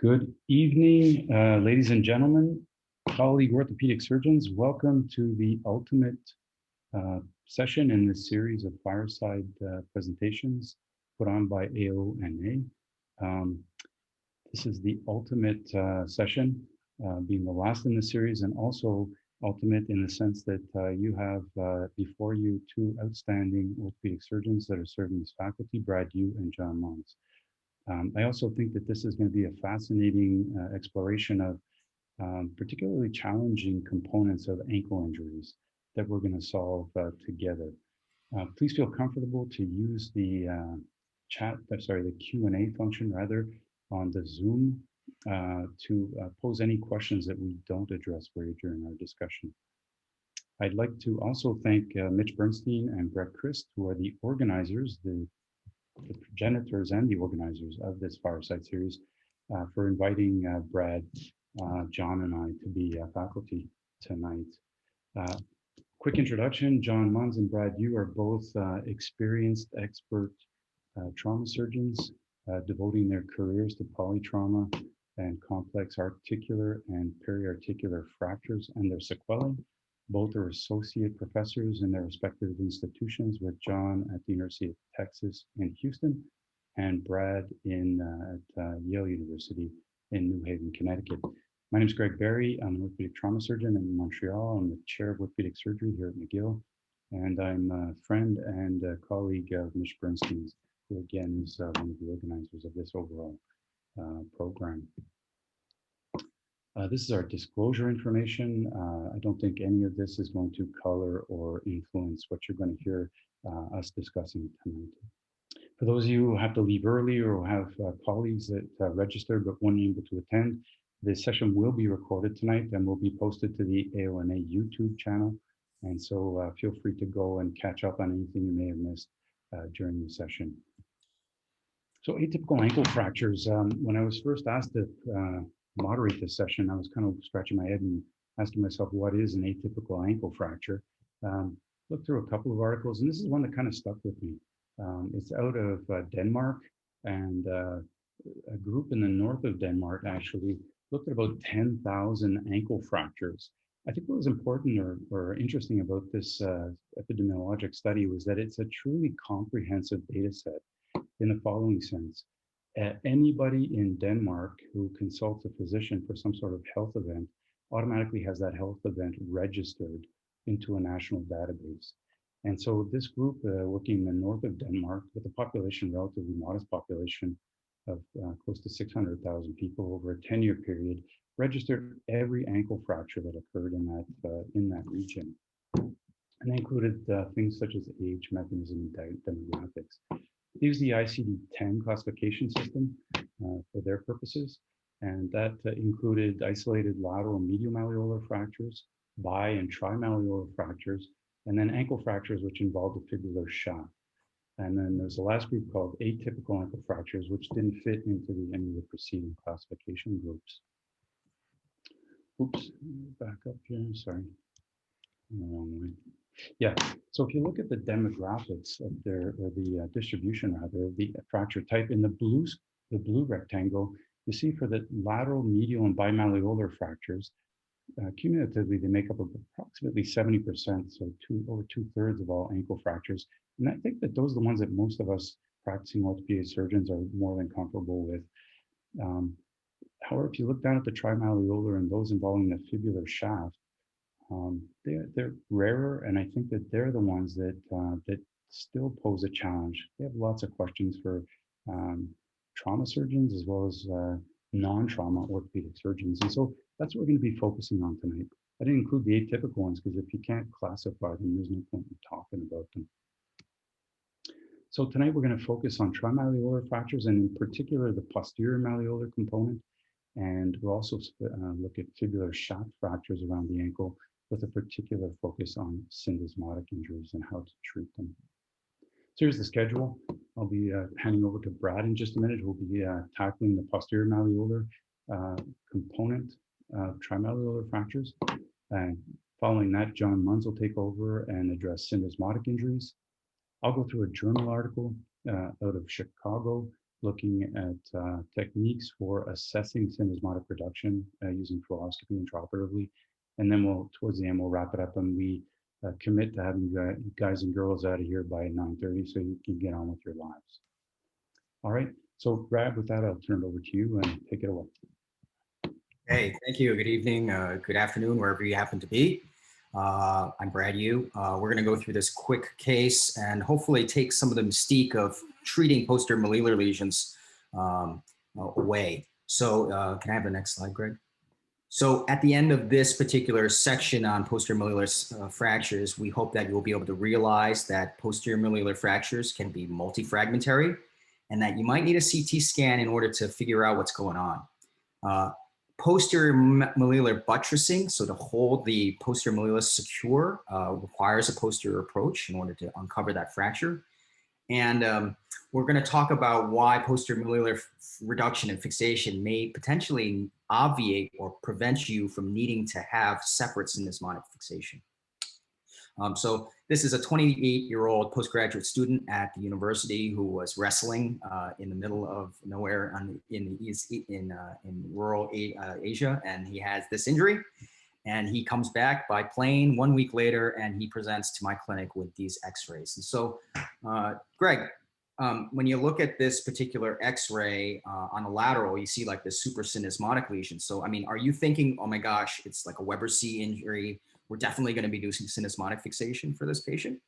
Good evening, ladies and gentlemen, colleague orthopedic surgeons. Welcome to the ultimate session in this series of fireside presentations put on by AO NA. This is the ultimate session, being the last in the series, and also ultimate in the sense that you have before you two outstanding orthopedic surgeons that are serving as faculty, Brad Yu and John Mons. I also think that this is going to be a fascinating exploration of particularly challenging components of ankle injuries that we're going to solve together. Please feel comfortable to use the the Q&A function rather on the Zoom to pose any questions that we don't address for you during our discussion. I'd like to also thank Mitch Bernstein and Brett Christ, who are the organizers, the progenitors and the organizers of this fireside series, for inviting Brad, John, and I to be faculty tonight. Quick introduction: John Mons and Brad Yu are both experienced expert trauma surgeons, devoting their careers to polytrauma and complex articular and periarticular fractures and their sequelae. Both are associate professors in their respective institutions, with John at the University of Texas in Houston and Brad at Yale University in New Haven, Connecticut. My name is Greg Berry. I'm an orthopedic trauma surgeon in Montreal. I'm the chair of orthopedic surgery here at McGill, and I'm a friend and a colleague of Mitch Bernstein's, who again is one of the organizers of this overall program. This is our disclosure information. I don't think any of this is going to color or influence what you're going to hear us discussing tonight. For those of you who have to leave early or who have colleagues that registered but weren't able to attend, this session will be recorded tonight and will be posted to the AONA YouTube channel. And so feel free to go and catch up on anything you may have missed during the session. So atypical ankle fractures. When I was first asked to moderate this session, I was kind of scratching my head and asking myself, what is an atypical ankle fracture? Looked through a couple of articles, and this is one that kind of stuck with me. It's out of Denmark, and a group in the north of Denmark actually looked at about 10,000 ankle fractures. I think what was important or interesting about this epidemiologic study was that it's a truly comprehensive data set in the following sense. Anybody in Denmark who consults a physician for some sort of health event automatically has that health event registered into a national database. And so this group working in the north of Denmark, with a population, relatively modest population of close to 600,000 people over a 10-year period, registered every ankle fracture that occurred in that region. And they included things such as age, mechanism, and demographics. They use the ICD-10 classification system for their purposes, and that included isolated lateral medial malleolar fractures, bi and trimalleolar fractures, and then ankle fractures which involved the fibular shaft. And then there's a last group called atypical ankle fractures, which didn't fit into any of the preceding classification groups. Oops, back up here, sorry, the wrong way. Yeah, so if you look at the demographics of the distribution rather, of the fracture type, in the blue rectangle, you see for the lateral, medial, and bimalleolar fractures, cumulatively they make up approximately 70%, so over 2/3 of all ankle fractures. And I think that those are the ones that most of us practicing orthopedic surgeons are more than comfortable with. However, if you look down at the trimalleolar and those involving the fibular shaft, they're rarer, and I think that they're the ones that still pose a challenge. They have lots of questions for trauma surgeons as well as non-trauma orthopedic surgeons, and so that's what we're going to be focusing on tonight. I didn't include the atypical ones because if you can't classify them, there's no point in talking about them. So tonight we're going to focus on trimalleolar fractures, and in particular the posterior malleolar component, and we'll also look at fibular shaft fractures around the ankle, with a particular focus on syndesmotic injuries and how to treat them. So here's the schedule. I'll be handing over to Brad in just a minute, who will be tackling the posterior malleolar component of trimalleolar fractures. And following that, John Mons will take over and address syndesmotic injuries. I'll go through a journal article out of Chicago looking at techniques for assessing syndesmotic reduction using fluoroscopy intraoperatively. And then towards the end, we'll wrap it up, and we commit to having you guys and girls out of here by 9:30 so you can get on with your lives. All right, so Brad, with that, I'll turn it over to you and take it away. Hey, thank you. Good evening, good afternoon, wherever you happen to be. I'm Brad Yu. We're going to go through this quick case and hopefully take some of the mystique of treating posterior malleolar lesions away. So can I have the next slide, Greg? So at the end of this particular section on posterior malleolar fractures, we hope that you'll be able to realize that posterior malleolar fractures can be multifragmentary and that you might need a CT scan in order to figure out what's going on. Posterior malleolar buttressing, so to hold the posterior malleolus secure, requires a posterior approach in order to uncover that fracture. And we're going to talk about why posterior malleolar reduction and fixation may potentially obviate or prevent you from needing to have separate syndesmotic fixation. So this is a 28-year-old postgraduate student at the university who was wrestling in the middle of nowhere in rural Asia, and he has this injury. And he comes back by plane 1 week later, and he presents to my clinic with these X-rays. And so, Greg, when you look at this particular X-ray on the lateral, you see like this suprasyndesmotic lesion. So, I mean, are you thinking, oh my gosh, it's like a Weber C injury? We're definitely going to be doing syndesmotic fixation for this patient?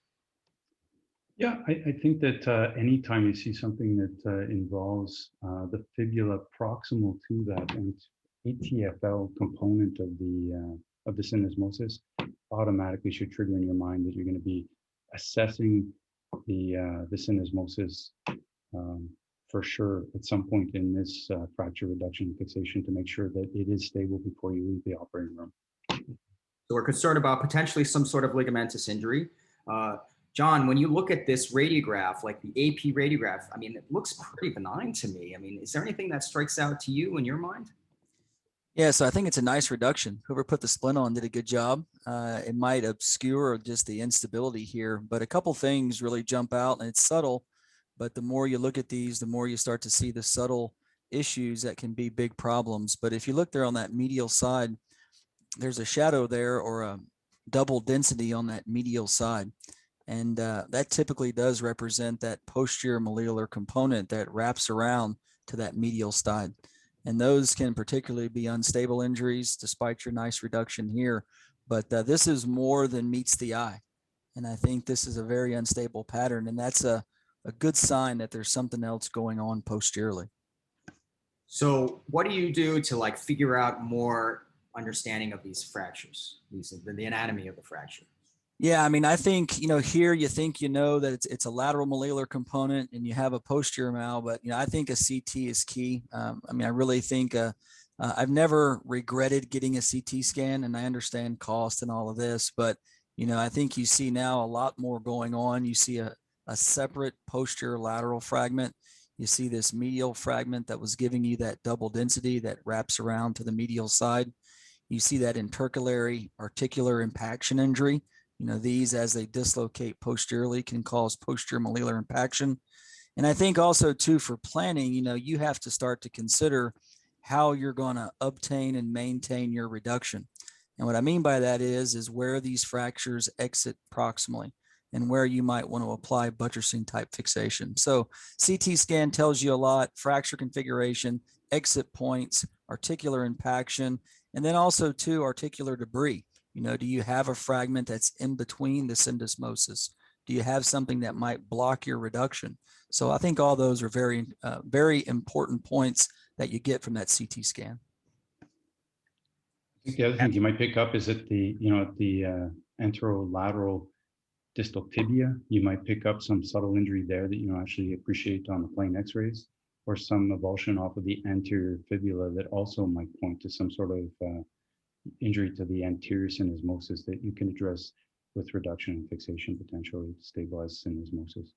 Yeah, I think that anytime you see something that involves the fibula proximal to that and ATFL component of the syndesmosis, automatically should trigger in your mind that you're going to be assessing the syndesmosis for sure at some point in this fracture reduction and fixation to make sure that it is stable before you leave the operating room. So we're concerned about potentially some sort of ligamentous injury. John, when you look at this radiograph, like the AP radiograph, I mean, it looks pretty benign to me. I mean, is there anything that strikes out to you in your mind? Yeah, so I think it's a nice reduction. Whoever put the splint on did a good job. It might obscure just the instability here, but a couple things really jump out, and it's subtle, but the more you look at these, the more you start to see the subtle issues that can be big problems. But if you look there on that medial side, there's a shadow there or a double density on that medial side. And that typically does represent that posterior malleolar component that wraps around to that medial side. And those can particularly be unstable injuries, despite your nice reduction here. But this is more than meets the eye. And I think this is a very unstable pattern. And that's a good sign that there's something else going on posteriorly. So what do you do to like figure out more understanding of these fractures, the anatomy of the fracture? Yeah, I mean, I think, here you think that it's a lateral malleolar component and you have a posterior mal, but, I think a CT is key. I mean, I really think I've never regretted getting a CT scan, and I understand cost and all of this, but, I think you see now a lot more going on. You see a separate posterior lateral fragment. You see this medial fragment that was giving you that double density that wraps around to the medial side. You see that intercalary articular impaction injury. These, as they dislocate posteriorly, can cause posterior malleolar impaction. And I think also too, for planning, you have to start to consider how you're going to obtain and maintain your reduction. And what I mean by that is where these fractures exit proximally and where you might want to apply buttressing type fixation. So CT scan tells you a lot: fracture configuration, exit points, articular impaction, and then also too, articular debris. Do you have a fragment that's in between the syndesmosis? Do you have something that might block your reduction? So I think all those are very, very important points that you get from that CT scan. I think the other thing you might pick up is at the anterolateral distal tibia, you might pick up some subtle injury there that you actually appreciate on the plain X-rays, or some avulsion off of the anterior fibula that also might point to some sort of injury to the anterior syndesmosis that you can address with reduction and fixation potentially to stabilize syndesmosis.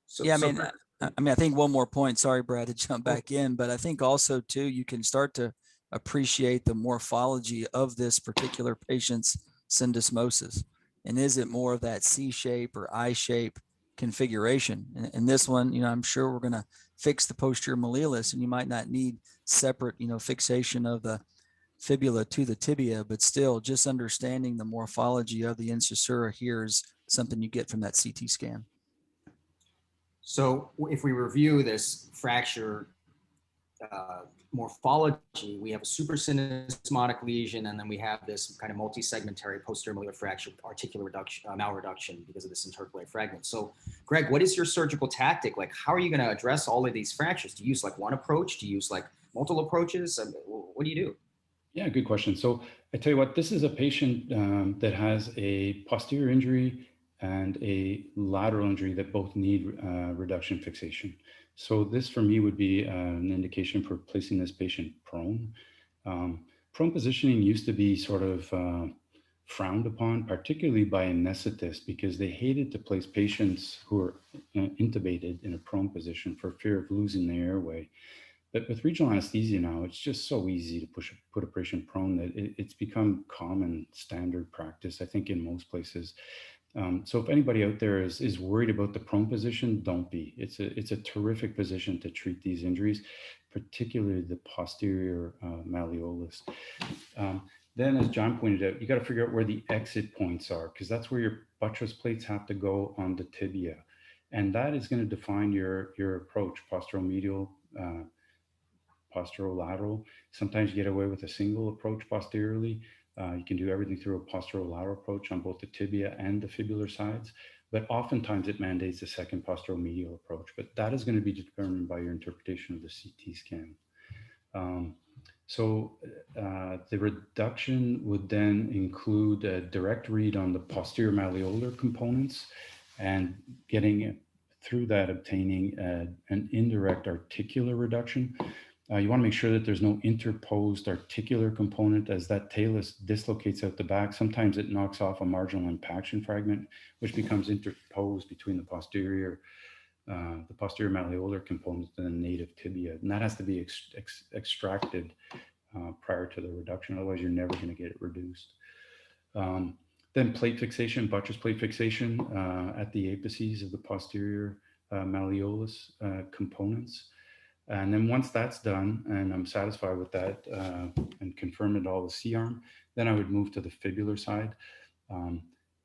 So, yeah, I think one more point. Sorry, Brad, to jump back in, but I think also too, you can start to appreciate the morphology of this particular patient's syndesmosis. And is it more of that C shape or I shape configuration. And this one, I'm sure we're going to fix the posterior malleolus, and you might not need separate, fixation of the fibula to the tibia, but still just understanding the morphology of the incisura here is something you get from that CT scan. So if we review this fracture morphology, we have a suprasyndesmotic lesion, and then we have this kind of multi-segmentary posterior malleolar fracture, articular reduction, malreduction because of this intercalary fragment. So, Greg, what is your surgical tactic? Like, how are you going to address all of these fractures? Do you use like one approach? Do you use like multiple approaches? What do you do? Yeah, good question. So I tell you what, this is a patient that has a posterior injury and a lateral injury that both need reduction fixation. So this for me would be an indication for placing this patient prone. Prone positioning used to be sort of frowned upon, particularly by anesthetists, because they hated to place patients who are intubated in a prone position for fear of losing the airway. But with regional anesthesia now, it's just so easy to put a patient prone that it's become common standard practice, I think, in most places. So if anybody out there is worried about the prone position, don't be. It's a terrific position to treat these injuries, particularly the posterior malleolus. Then, as John pointed out, you got to figure out where the exit points are, because that's where your buttress plates have to go on the tibia. And that is going to define your approach, posteromedial, posterolateral. Sometimes you get away with a single approach posteriorly. You can do everything through a posterolateral approach on both the tibia and the fibular sides, but oftentimes it mandates a second posteromedial approach. But that is going to be determined by your interpretation of the CT scan. So the reduction would then include a direct read on the posterior malleolar components, and getting through that obtaining an indirect articular reduction. You want to make sure that there's no interposed articular component, as that talus dislocates out the back. Sometimes it knocks off a marginal impaction fragment, which becomes interposed between the posterior malleolar component and the native tibia. And that has to be extracted prior to the reduction. Otherwise, you're never going to get it reduced. Then plate fixation, buttress plate fixation at the apices of the posterior malleolus components. And then once that's done, and I'm satisfied with that and confirmed all the C-arm, then I would move to the fibular side.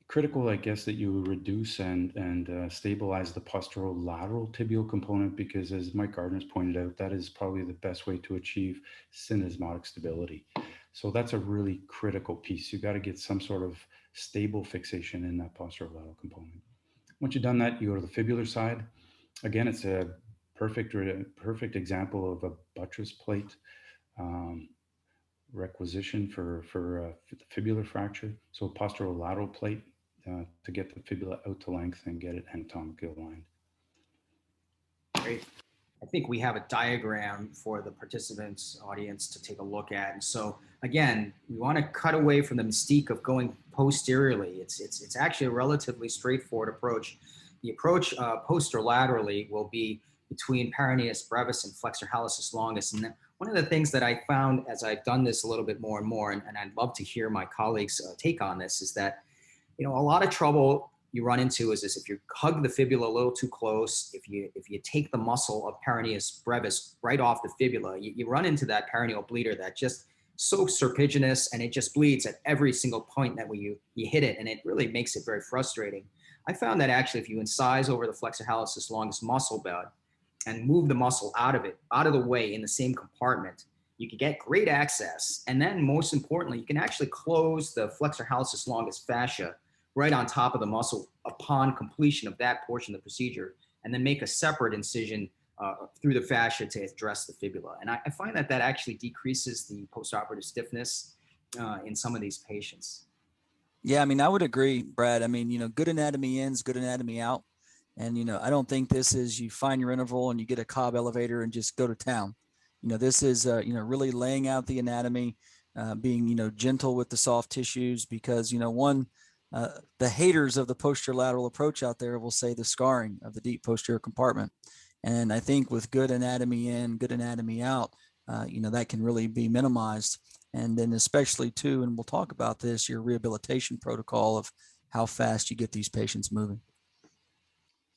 Critical, I guess, that you reduce and stabilize the posterolateral tibial component, because as Mike Gardner's pointed out, that is probably the best way to achieve syndesmotic stability. So that's a really critical piece. You got to get some sort of stable fixation in that posterolateral component. Once you've done that, you go to the fibular side. Again, it's a perfect example of a buttress plate requisition for the fibular fracture. So posterolateral plate to get the fibula out to length and get it anatomically aligned. Great. I think we have a diagram for the participants audience to take a look at. And so again, we want to cut away from the mystique of going posteriorly. It's actually a relatively straightforward approach. The approach posterolaterally will be between peroneus brevis and flexor hallucis longus. And one of the things that I found as I've done this a little bit more and more, and I'd love to hear my colleagues' take on this, is that, a lot of trouble you run into is this: if you hug the fibula a little too close, if you take the muscle of peroneus brevis right off the fibula, you run into that peroneal bleeder that just so serpiginous, and it just bleeds at every single point that you hit it, and it really makes it very frustrating. I found that actually if you incise over the flexor hallucis longus muscle bed and move the muscle out of the way in the same compartment, you can get great access. And then most importantly, you can actually close the flexor hallucis longus fascia right on top of the muscle upon completion of that portion of the procedure, and then make a separate incision through the fascia to address the fibula. And I find that actually decreases the postoperative stiffness in some of these patients. Yeah, I would agree, Brad. Good anatomy in, good anatomy out. And, I don't think this is you find your interval and you get a Cobb elevator and just go to town. This is, really laying out the anatomy, being, gentle with the soft tissues, because, the haters of the posterolateral approach out there will say the scarring of the deep posterior compartment. And I think with good anatomy in, good anatomy out, that can really be minimized. And then especially too, and we'll talk about this, your rehabilitation protocol of how fast you get these patients moving.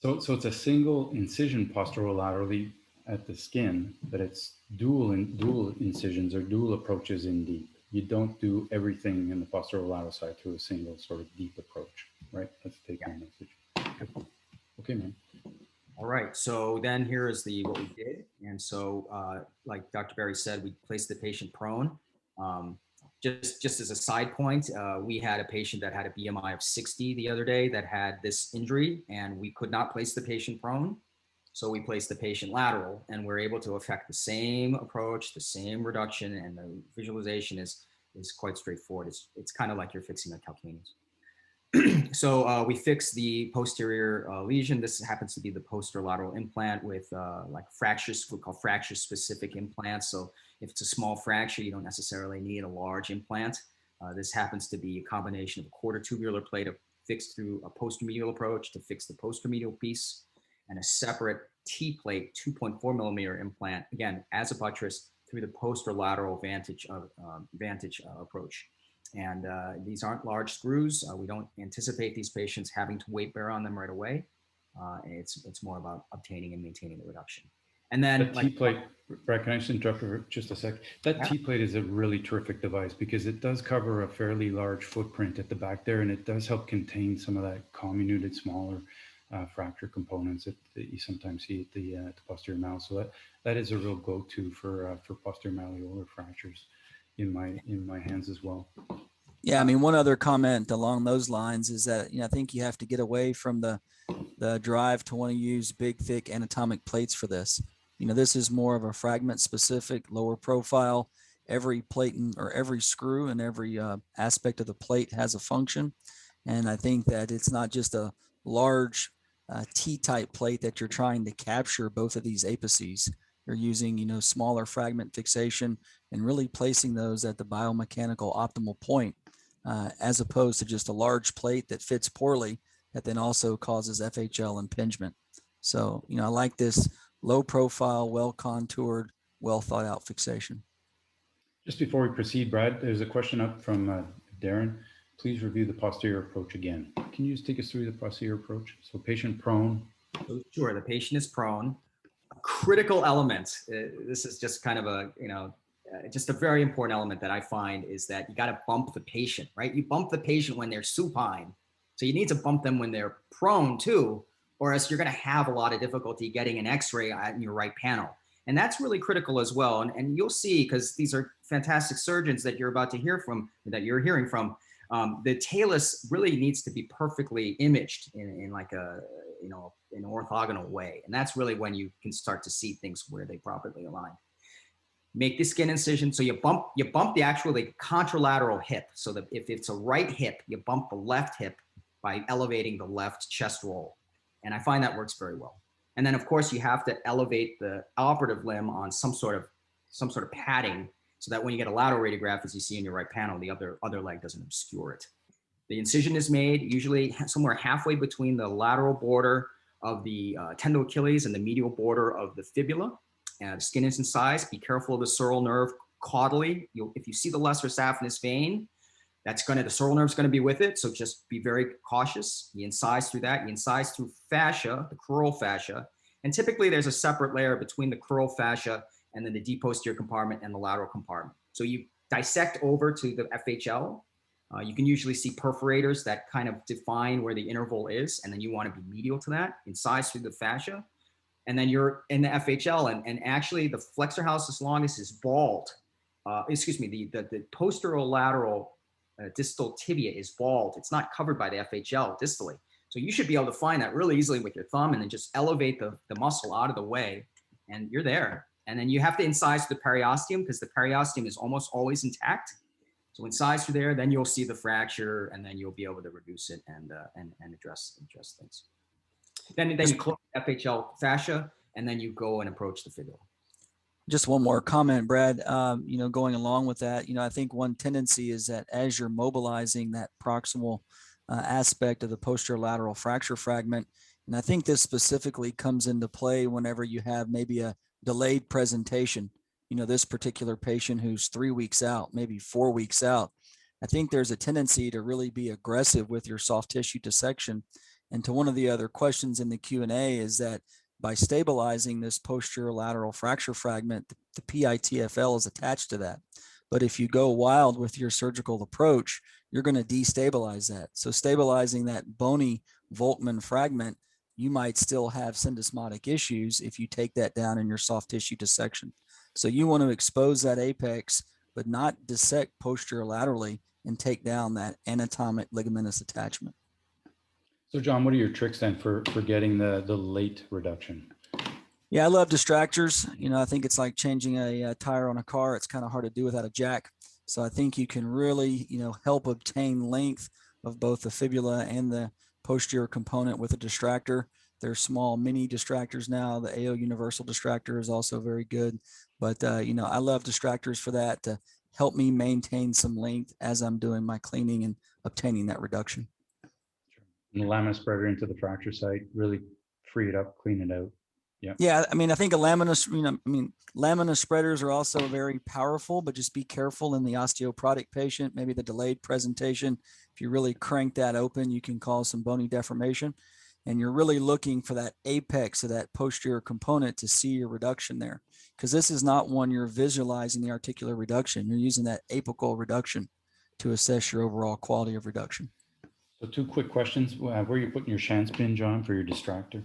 So it's a single incision posterolaterally at the skin, but it's dual incisions or dual approaches in deep. You don't do everything in the posterolateral side through a single sort of deep approach, right? Let's take home message. Okay, man. All right, so then here is what we did. And so like Dr. Berry said, we placed the patient prone. Just as a side point, we had a patient that had a BMI of 60 the other day that had this injury, and we could not place the patient prone. So we placed the patient lateral, and we're able to affect the same approach, the same reduction, and the visualization is quite straightforward. It's kind of like you're fixing a calcaneus. So we fixed the posterior lesion. This happens to be the posterolateral implant with like fractures, we call fracture specific implants. So if it's a small fracture, you don't necessarily need a large implant. This happens to be a combination of a quarter tubular plate fixed through a posteromedial approach to fix the posteromedial piece, and a separate T plate 2.4 millimeter implant, again, as a buttress through the posterolateral vantage approach. And these aren't large screws. We don't anticipate these patients having to weight bear on them right away. It's more about obtaining and maintaining the reduction. And then that T-plate, Brad, can I just interrupt for just a sec? That T-plate is a really terrific device because it does cover a fairly large footprint at the back there, and it does help contain some of that comminuted smaller fracture components that you sometimes see at the posterior malleus. So that is a real go-to for posterior malleolar fractures in my hands as well. Yeah, I mean, one other comment along those lines is that, I think you have to get away from the drive to want to use big, thick anatomic plates for this. This is more of a fragment specific, lower profile. Every plate or every screw and every aspect of the plate has a function. And I think that it's not just a large T-type plate that you're trying to capture both of these apices. You're using, smaller fragment fixation and really placing those at the biomechanical optimal point, as opposed to just a large plate that fits poorly that then also causes FHL impingement. So, I like this low profile, well contoured, well thought out fixation. Just before we proceed, Brad, there's a question up from Darren. Please review the posterior approach again. Can you just take us through the posterior approach? So patient prone. Sure, the patient is prone. A critical element, this is just kind of a, just a very important element that I find is that you got to bump the patient, right? You bump the patient when they're supine. So you need to bump them when they're prone too, or else you're going to have a lot of difficulty getting an x-ray in your right panel. And that's really critical as well. And you'll see, because these are fantastic surgeons that you're about to hear from, that you're hearing from, the talus really needs to be perfectly imaged in like a, in an orthogonal way. And that's really when you can start to see things where they properly align. Make the skin incision. So you bump the contralateral hip. So that if it's a right hip, you bump the left hip by elevating the left chest roll. And I find that works very well. And then of course you have to elevate the operative limb on some sort of padding so that when you get a lateral radiograph, as you see in your right panel, the other leg doesn't obscure it. The incision is made usually somewhere halfway between the lateral border of the tendo Achilles and the medial border of the fibula. The skin is incised. Be careful of the sural nerve caudally. If you see the lesser saphenous vein, the sural nerve is going to be with it. So just be very cautious. You incise through that. You incise through fascia, the crural fascia. And typically there's a separate layer between the crural fascia and then the deep posterior compartment and the lateral compartment. So you dissect over to the FHL. You can usually see perforators that kind of define where the interval is, and then you want to be medial to that, incise through the fascia. And then you're in the FHL, and actually the flexor hallucis longus is bald. The posterolateral distal tibia is bald. It's not covered by the FHL distally. So you should be able to find that really easily with your thumb and then just elevate the muscle out of the way, and you're there. And then you have to incise the periosteum because the periosteum is almost always intact. So incise through there, then you'll see the fracture, and then you'll be able to reduce it and address things. Then you close FHL fascia, and then you go and approach the fibula. Just one more comment, Brad. Going along with that, I think one tendency is that as you're mobilizing that proximal aspect of the posterolateral fracture fragment, and I think this specifically comes into play whenever you have maybe a delayed presentation. This particular patient who's 3 weeks out, maybe 4 weeks out, I think there's a tendency to really be aggressive with your soft tissue dissection And to one of the other questions in the Q&A is that by stabilizing this posterior lateral fracture fragment, the PITFL is attached to that. But if you go wild with your surgical approach, you're going to destabilize that. So stabilizing that bony Volkmann fragment, you might still have syndesmotic issues if you take that down in your soft tissue dissection. So you want to expose that apex, but not dissect posterior laterally and take down that anatomic ligamentous attachment. So John, what are your tricks then for getting the late reduction? Yeah, I love distractors. You know, I think it's like changing a tire on a car. It's kind of hard to do without a jack. So I think you can really, help obtain length of both the fibula and the posterior component with a distractor. There's small mini distractors now. The AO universal distractor is also very good. But, I love distractors for that to help me maintain some length as I'm doing my cleaning and obtaining that reduction. And the lamina spreader into the fracture site, really free it up, clean it out. Yeah, I mean, I think lamina spreaders are also very powerful, but just be careful in the osteoporotic patient, maybe the delayed presentation. If you really crank that open, you can cause some bony deformation. And you're really looking for that apex of that posterior component to see your reduction there. Because this is not one you're visualizing the articular reduction. You're using that apical reduction to assess your overall quality of reduction. So 2 quick questions. Where are you putting your shank spin, John, for your distractor?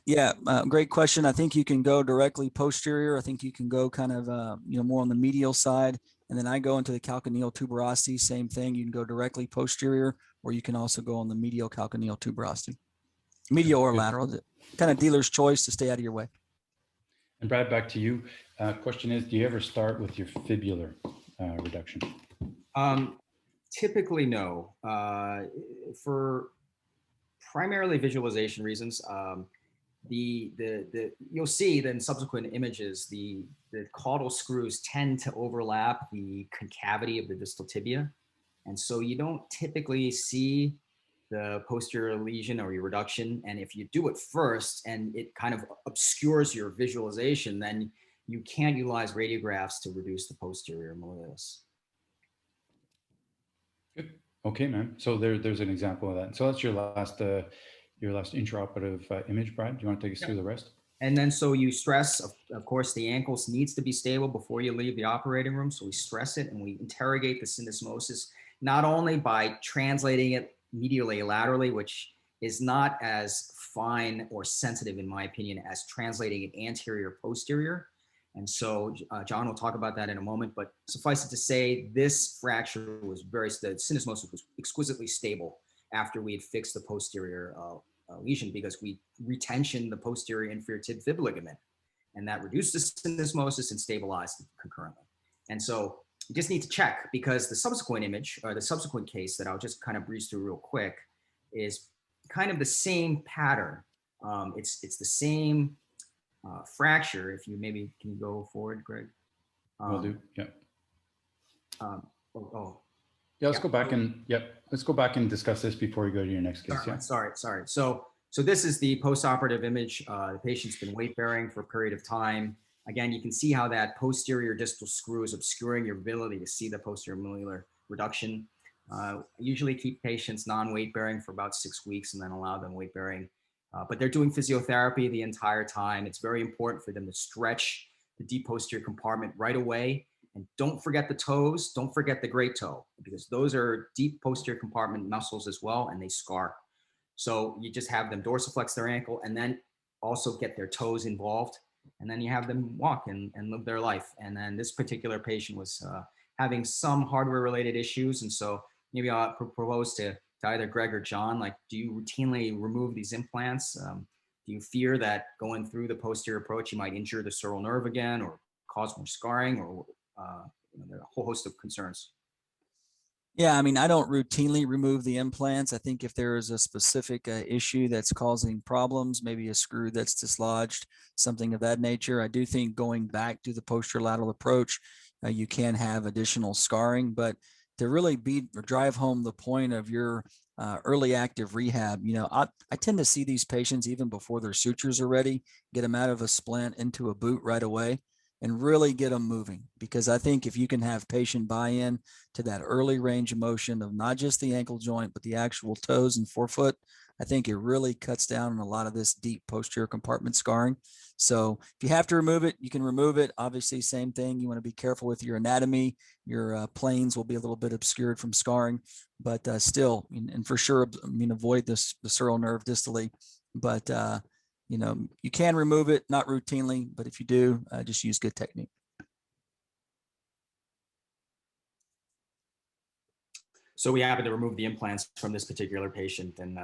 Yeah, great question. I think you can go directly posterior. I think you can go kind of, more on the medial side. And then I go into the calcaneal tuberosity, same thing. You can go directly posterior, or you can also go on the medial calcaneal tuberosity. Medial or lateral, kind of dealer's choice to stay out of your way. And Brad, back to you. Question is, do you ever start with your fibular reduction? Typically, no. For primarily visualization reasons, you'll see that in subsequent images, the caudal screws tend to overlap the concavity of the distal tibia. And so you don't typically see the posterior lesion or your reduction. And if you do it first and it kind of obscures your visualization, then you can't utilize radiographs to reduce the posterior malleolus. Good. Okay, man. So there's an example of that. So that's your last intraoperative image, Brad. Do you want to take us through the rest? And then so you stress, of course, the ankles needs to be stable before you leave the operating room. So we stress it and we interrogate the syndesmosis, not only by translating it medially laterally, which is not as fine or sensitive, in my opinion, as translating it anterior posterior. And so John will talk about that in a moment, but suffice it to say, this fracture was the syndesmosis was exquisitely stable after we had fixed the posterior lesion, because we retensioned the posterior inferior tib fib ligament, and that reduced the syndesmosis and stabilized it concurrently. And so you just need to check, because the subsequent image, or the subsequent case that I'll just kind of breeze through real quick, is kind of the same pattern. It's the same fracture. If you maybe can go forward, Greg. Will do. Yeah. Yeah, let's go back and let's go back and discuss this before we go to your next case. Sorry. So this is the postoperative image. The patient's been weight bearing for a period of time. Again, you can see how that posterior distal screw is obscuring your ability to see the posterior malleolar reduction. I usually keep patients non-weight bearing for about 6 weeks and then allow them weight bearing. But they're doing physiotherapy the entire time. It's very important for them to stretch the deep posterior compartment right away. And don't forget the toes. Don't forget the great toe, because those are deep posterior compartment muscles as well, and they scar. So you just have them dorsiflex their ankle and then also get their toes involved. And then you have them walk and live their life. And then this particular patient was having some hardware related issues. And so maybe I'll propose to either Greg or John, like, do you routinely remove these implants? Do you fear that going through the posterior approach, you might injure the sural nerve again or cause more scarring, or there are a whole host of concerns? Yeah, I mean, I don't routinely remove the implants. I think if there is a specific issue that's causing problems, maybe a screw that's dislodged, something of that nature, I do think going back to the posterolateral approach, you can have additional scarring. But to really drive home the point of your early active rehab, I tend to see these patients even before their sutures are ready, get them out of a splint into a boot right away, and really get them moving. Because I think if you can have patient buy-in to that early range of motion of not just the ankle joint, but the actual toes and forefoot, I think it really cuts down on a lot of this deep posterior compartment scarring. So if you have to remove it, you can remove it. Obviously, same thing. You want to be careful with your anatomy. Your planes will be a little bit obscured from scarring, but still, and for sure, I mean, avoid this the sural nerve distally. But you can remove it, not routinely, but if you do, just use good technique. So we happened to remove the implants from this particular patient, and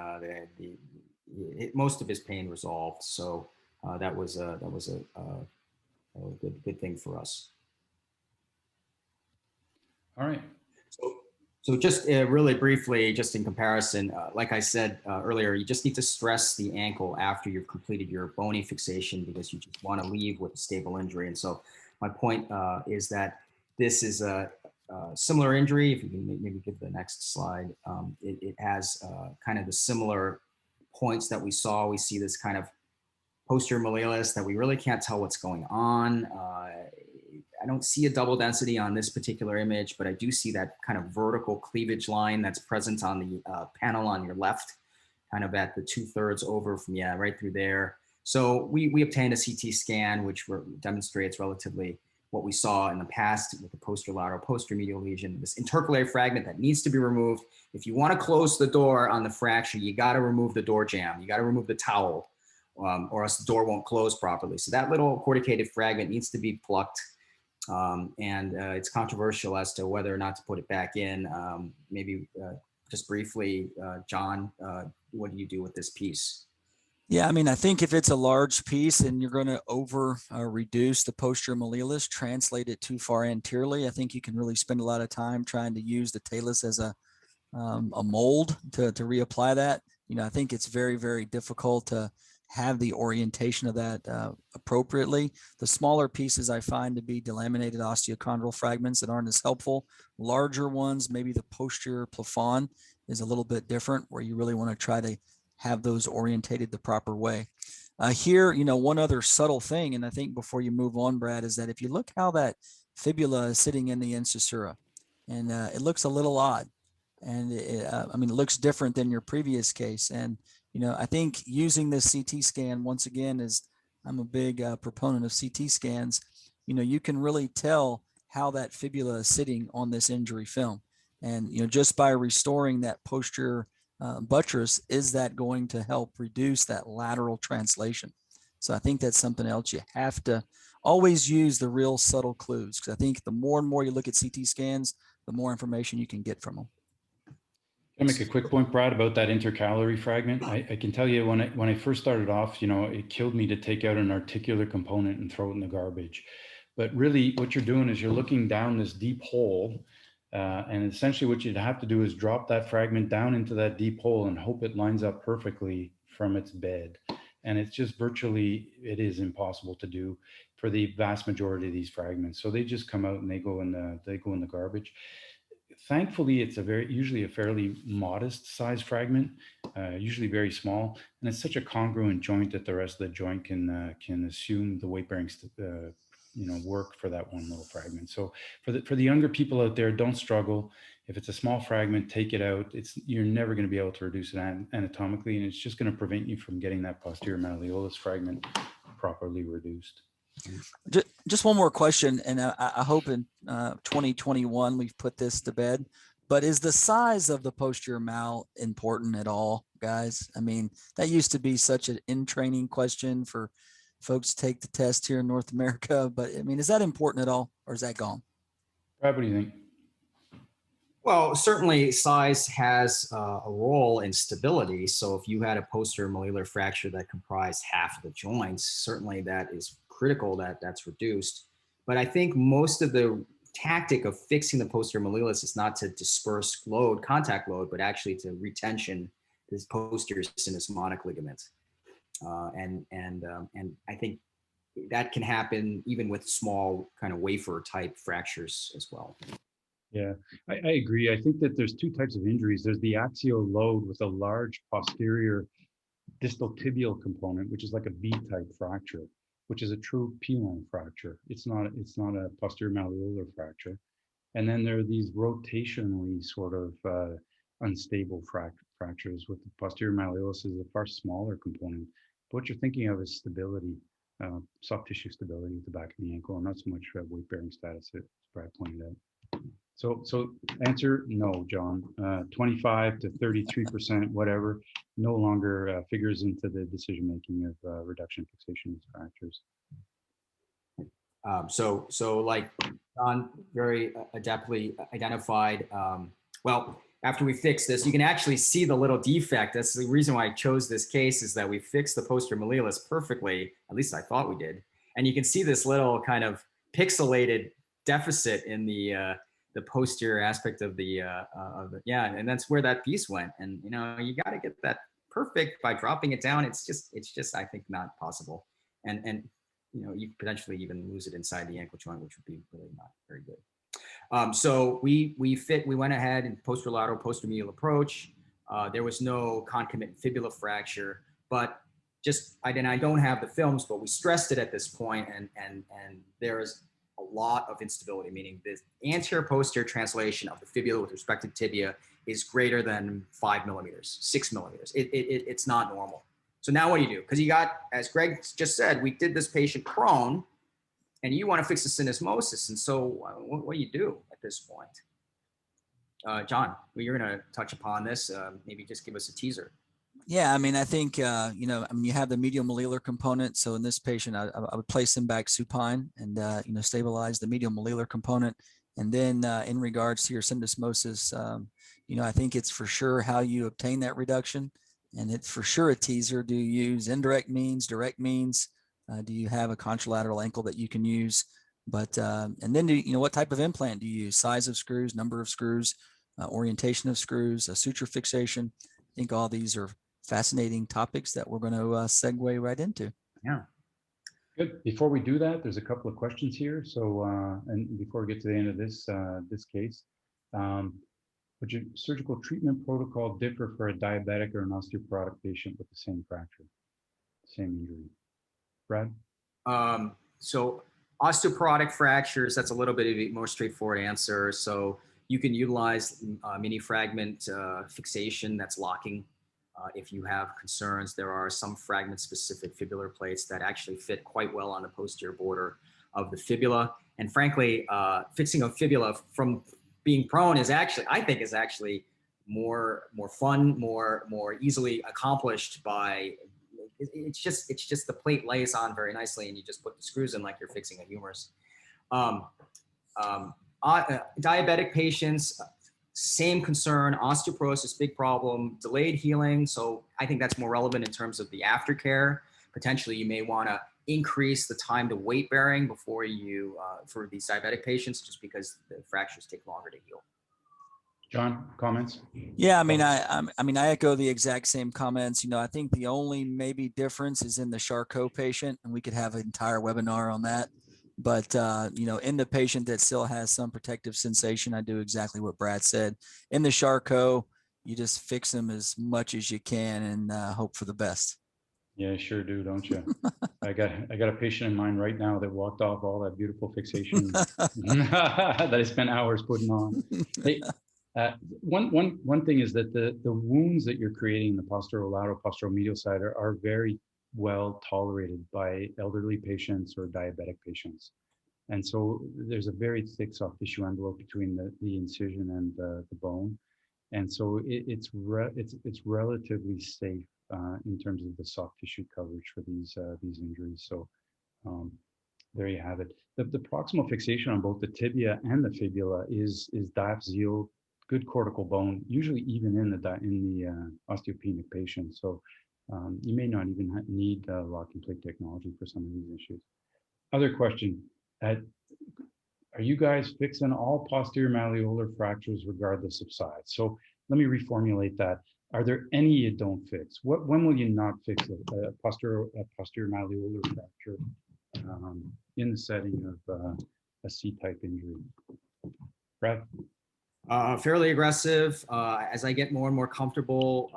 most of his pain resolved. So that was a good thing for us. All right. So just really briefly, just in comparison, like I said earlier, you just need to stress the ankle after you've completed your bony fixation, because you just want to leave with a stable injury. And so my point is that this is a similar injury. If you can maybe give the next slide, it has kind of the similar points that we saw. We see this kind of posterior malleolus that we really can't tell what's going on. I don't see a double density on this particular image, but I do see that kind of vertical cleavage line that's present on the panel on your left, kind of at the 2/3 over from, right through there. So we obtained a CT scan, which demonstrates relatively what we saw in the past with the posterolateral posterior medial lesion, this intercalary fragment that needs to be removed. If you want to close the door on the fracture, you got to remove the door jamb. You got to remove the towel, or else the door won't close properly. So that little corticated fragment needs to be plucked. It's controversial as to whether or not to put it back in. Maybe just briefly, John, what do you do with this piece? Yeah, I mean, I think if it's a large piece and you're going to over reduce the posterior malleolus, translate it too far anteriorly, I think you can really spend a lot of time trying to use the talus as a mold to reapply that. I think it's very, very difficult to have the orientation of that appropriately. The smaller pieces I find to be delaminated osteochondral fragments that aren't as helpful. Larger ones, maybe the posterior plafond is a little bit different, where you really want to try to have those orientated the proper way. Here, one other subtle thing, and I think before you move on, Brad, is that if you look how that fibula is sitting in the incisura, and it looks a little odd. And it looks different than your previous case. And, I think using this CT scan, once again, I'm a big proponent of CT scans, you can really tell how that fibula is sitting on this injury film. And, just by restoring that posterior buttress, is that going to help reduce that lateral translation? So I think that's something else you have to always use, the real subtle clues, because I think the more and more you look at CT scans, the more information you can get from them. Can I make a quick point, Brad, about that intercalary fragment? I can tell you when I first started off, it killed me to take out an articular component and throw it in the garbage. But really what you're doing is you're looking down this deep hole, and essentially what you'd have to do is drop that fragment down into that deep hole and hope it lines up perfectly from its bed. And it's just it is impossible to do for the vast majority of these fragments. So they just come out and they go in the garbage. Thankfully, it's usually a fairly modest size fragment, usually very small, and it's such a congruent joint that the rest of the joint can assume the weight bearing work for that one little fragment. So for the younger people out there, don't struggle. If it's a small fragment, take it out. You're never going to be able to reduce it anatomically, and it's just going to prevent you from getting that posterior malleolus fragment properly reduced. Just one more question, and I hope in 2021 we've put this to bed, but is the size of the posterior mal important at all, guys? I mean, that used to be such an in-training question for folks to take the test here in North America, but I mean, is that important at all, or is that gone? Brad, what do you think? Well, certainly size has a role in stability. So if you had a posterior malleolar fracture that comprised half of the joints, certainly that is critical that that's reduced. But I think most of the tactic of fixing the posterior malleolus is not to disperse load, contact load, but actually to retension this posterior syndesmotic ligament. And I think that can happen even with small kind of wafer type fractures as well. Yeah, I agree. I think that there's two types of injuries. There's the axial load with a large posterior distal tibial component, which is like a B-type fracture, which is a true P-line fracture. It's not a posterior malleolar fracture. And then there are these rotationally sort of unstable fractures, with the posterior malleolus is a far smaller component. But what you're thinking of is stability, soft tissue stability at the back of the ankle, and not so much weight-bearing status, as Brad pointed out. So answer, no, John. 25 to 33%, whatever, no longer figures into the decision-making of reduction fixation fractures. So like John very adeptly identified, well, after we fix this, you can actually see the little defect. That's the reason why I chose this case, is that we fixed the posterior malleolus perfectly, at least I thought we did. And you can see this little kind of pixelated deficit in the posterior aspect of the yeah, and that's where that piece went. And you know, you got to get that perfect by dropping it down. It's just I think not possible. And you know, you could potentially even lose it inside the ankle joint, which would be really not very good. So we went ahead and posterolateral posteromedial approach. There was no concomitant fibula fracture, but I don't have the films, but we stressed it at this point, and there is a lot of instability, meaning the anterior posterior translation of the fibula with respect to tibia is greater than 5 millimeters, 6 millimeters. It's not normal. So now what do you do? Because you got, as Greg just said, we did this patient prone, and you want to fix the syndesmosis. And so what do you do at this point? John, you're going to touch upon this. Maybe just give us a teaser. Yeah, I mean, I think, you know, I mean, you have the medial malleolar component. So in this patient, I would place him back supine and, you know, stabilize the medial malleolar component. And then in regards to your syndesmosis, you know, I think it's for sure how you obtain that reduction. And it's for sure a teaser. Do you use indirect means, direct means? Do you have a contralateral ankle that you can use? But, and then, you know, what type of implant do you use? Size of screws, number of screws, orientation of screws, suture fixation. I think all these are fascinating topics that we're going to segue right into. Yeah. Good. Before we do that, there's a couple of questions here. So, and before we get to the end of this this case, would your surgical treatment protocol differ for a diabetic or an osteoporotic patient with the same fracture, same injury? Brad? So osteoporotic fractures, that's a little bit of a more straightforward answer. So you can utilize mini fragment fixation that's locking. If you have concerns, there are some fragment specific fibular plates that actually fit quite well on the posterior border of the fibula. And frankly, fixing a fibula from being prone is actually, I think, is actually more fun, more easily accomplished by, it's just the plate lays on very nicely and you just put the screws in like you're fixing a humerus. Diabetic patients, same concern, osteoporosis, big problem, delayed healing. So I think that's more relevant in terms of the aftercare. Potentially you may want to increase the time to weight bearing before you, for these diabetic patients, just because the fractures take longer to heal. John, comments? Yeah, I mean, I echo the exact same comments. You know, I think the only maybe difference is in the Charcot patient, and we could have an entire webinar on that. But, you know, in the patient that still has some protective sensation, I do exactly what Brad said. In the Charcot, you just fix them as much as you can and hope for the best. Yeah, sure do, don't you? I got a patient in mind right now that walked off all that beautiful fixation that I spent hours putting on. Hey, one thing is that the wounds that you're creating in the posterolateral, posteromedial side are very well tolerated by elderly patients or diabetic patients. And so there's a very thick soft tissue envelope between the incision and the bone. And so it's relatively safe in terms of the soft tissue coverage for these injuries. So there you have it. The proximal fixation on both the tibia and the fibula is diaphyseal, good cortical bone, usually even in the osteopenic patient. So you may not even need lock and plate technology for some of these issues. Other question, are you guys fixing all posterior malleolar fractures regardless of size? So let me reformulate that. Are there any you don't fix? When will you not fix a posterior malleolar fracture in the setting of a C-type injury? Brad? Fairly aggressive. As I get more and more comfortable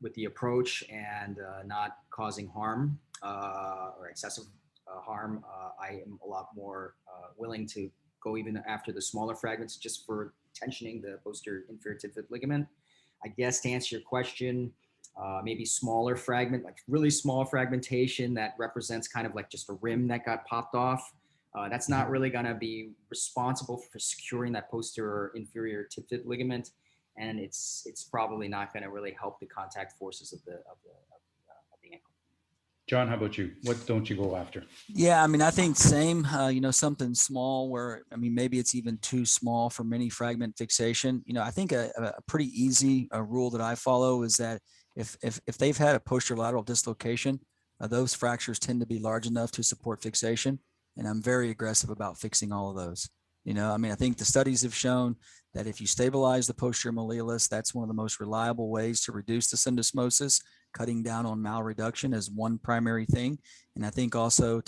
with the approach and not causing harm or excessive harm, I am a lot more willing to go even after the smaller fragments just for tensioning the posterior inferior tib ligament. I guess to answer your question, maybe smaller fragment, like really small fragmentation that represents kind of like just a rim that got popped off. That's not really going to be responsible for securing that posterior inferior tip-tip ligament, and it's probably not going to really help the contact forces of the ankle. John, how about you? What don't you go after? Yeah, I mean, I think same, something small where, I mean, maybe it's even too small for mini fragment fixation. I think a pretty easy rule that I follow is that if they've had a posterolateral dislocation, those fractures tend to be large enough to support fixation. And I'm very aggressive about fixing all of those. I mean, I think the studies have shown that if you stabilize the posterior malleolus, that's one of the most reliable ways to reduce the syndesmosis. Cutting down on malreduction is one primary thing. And I think also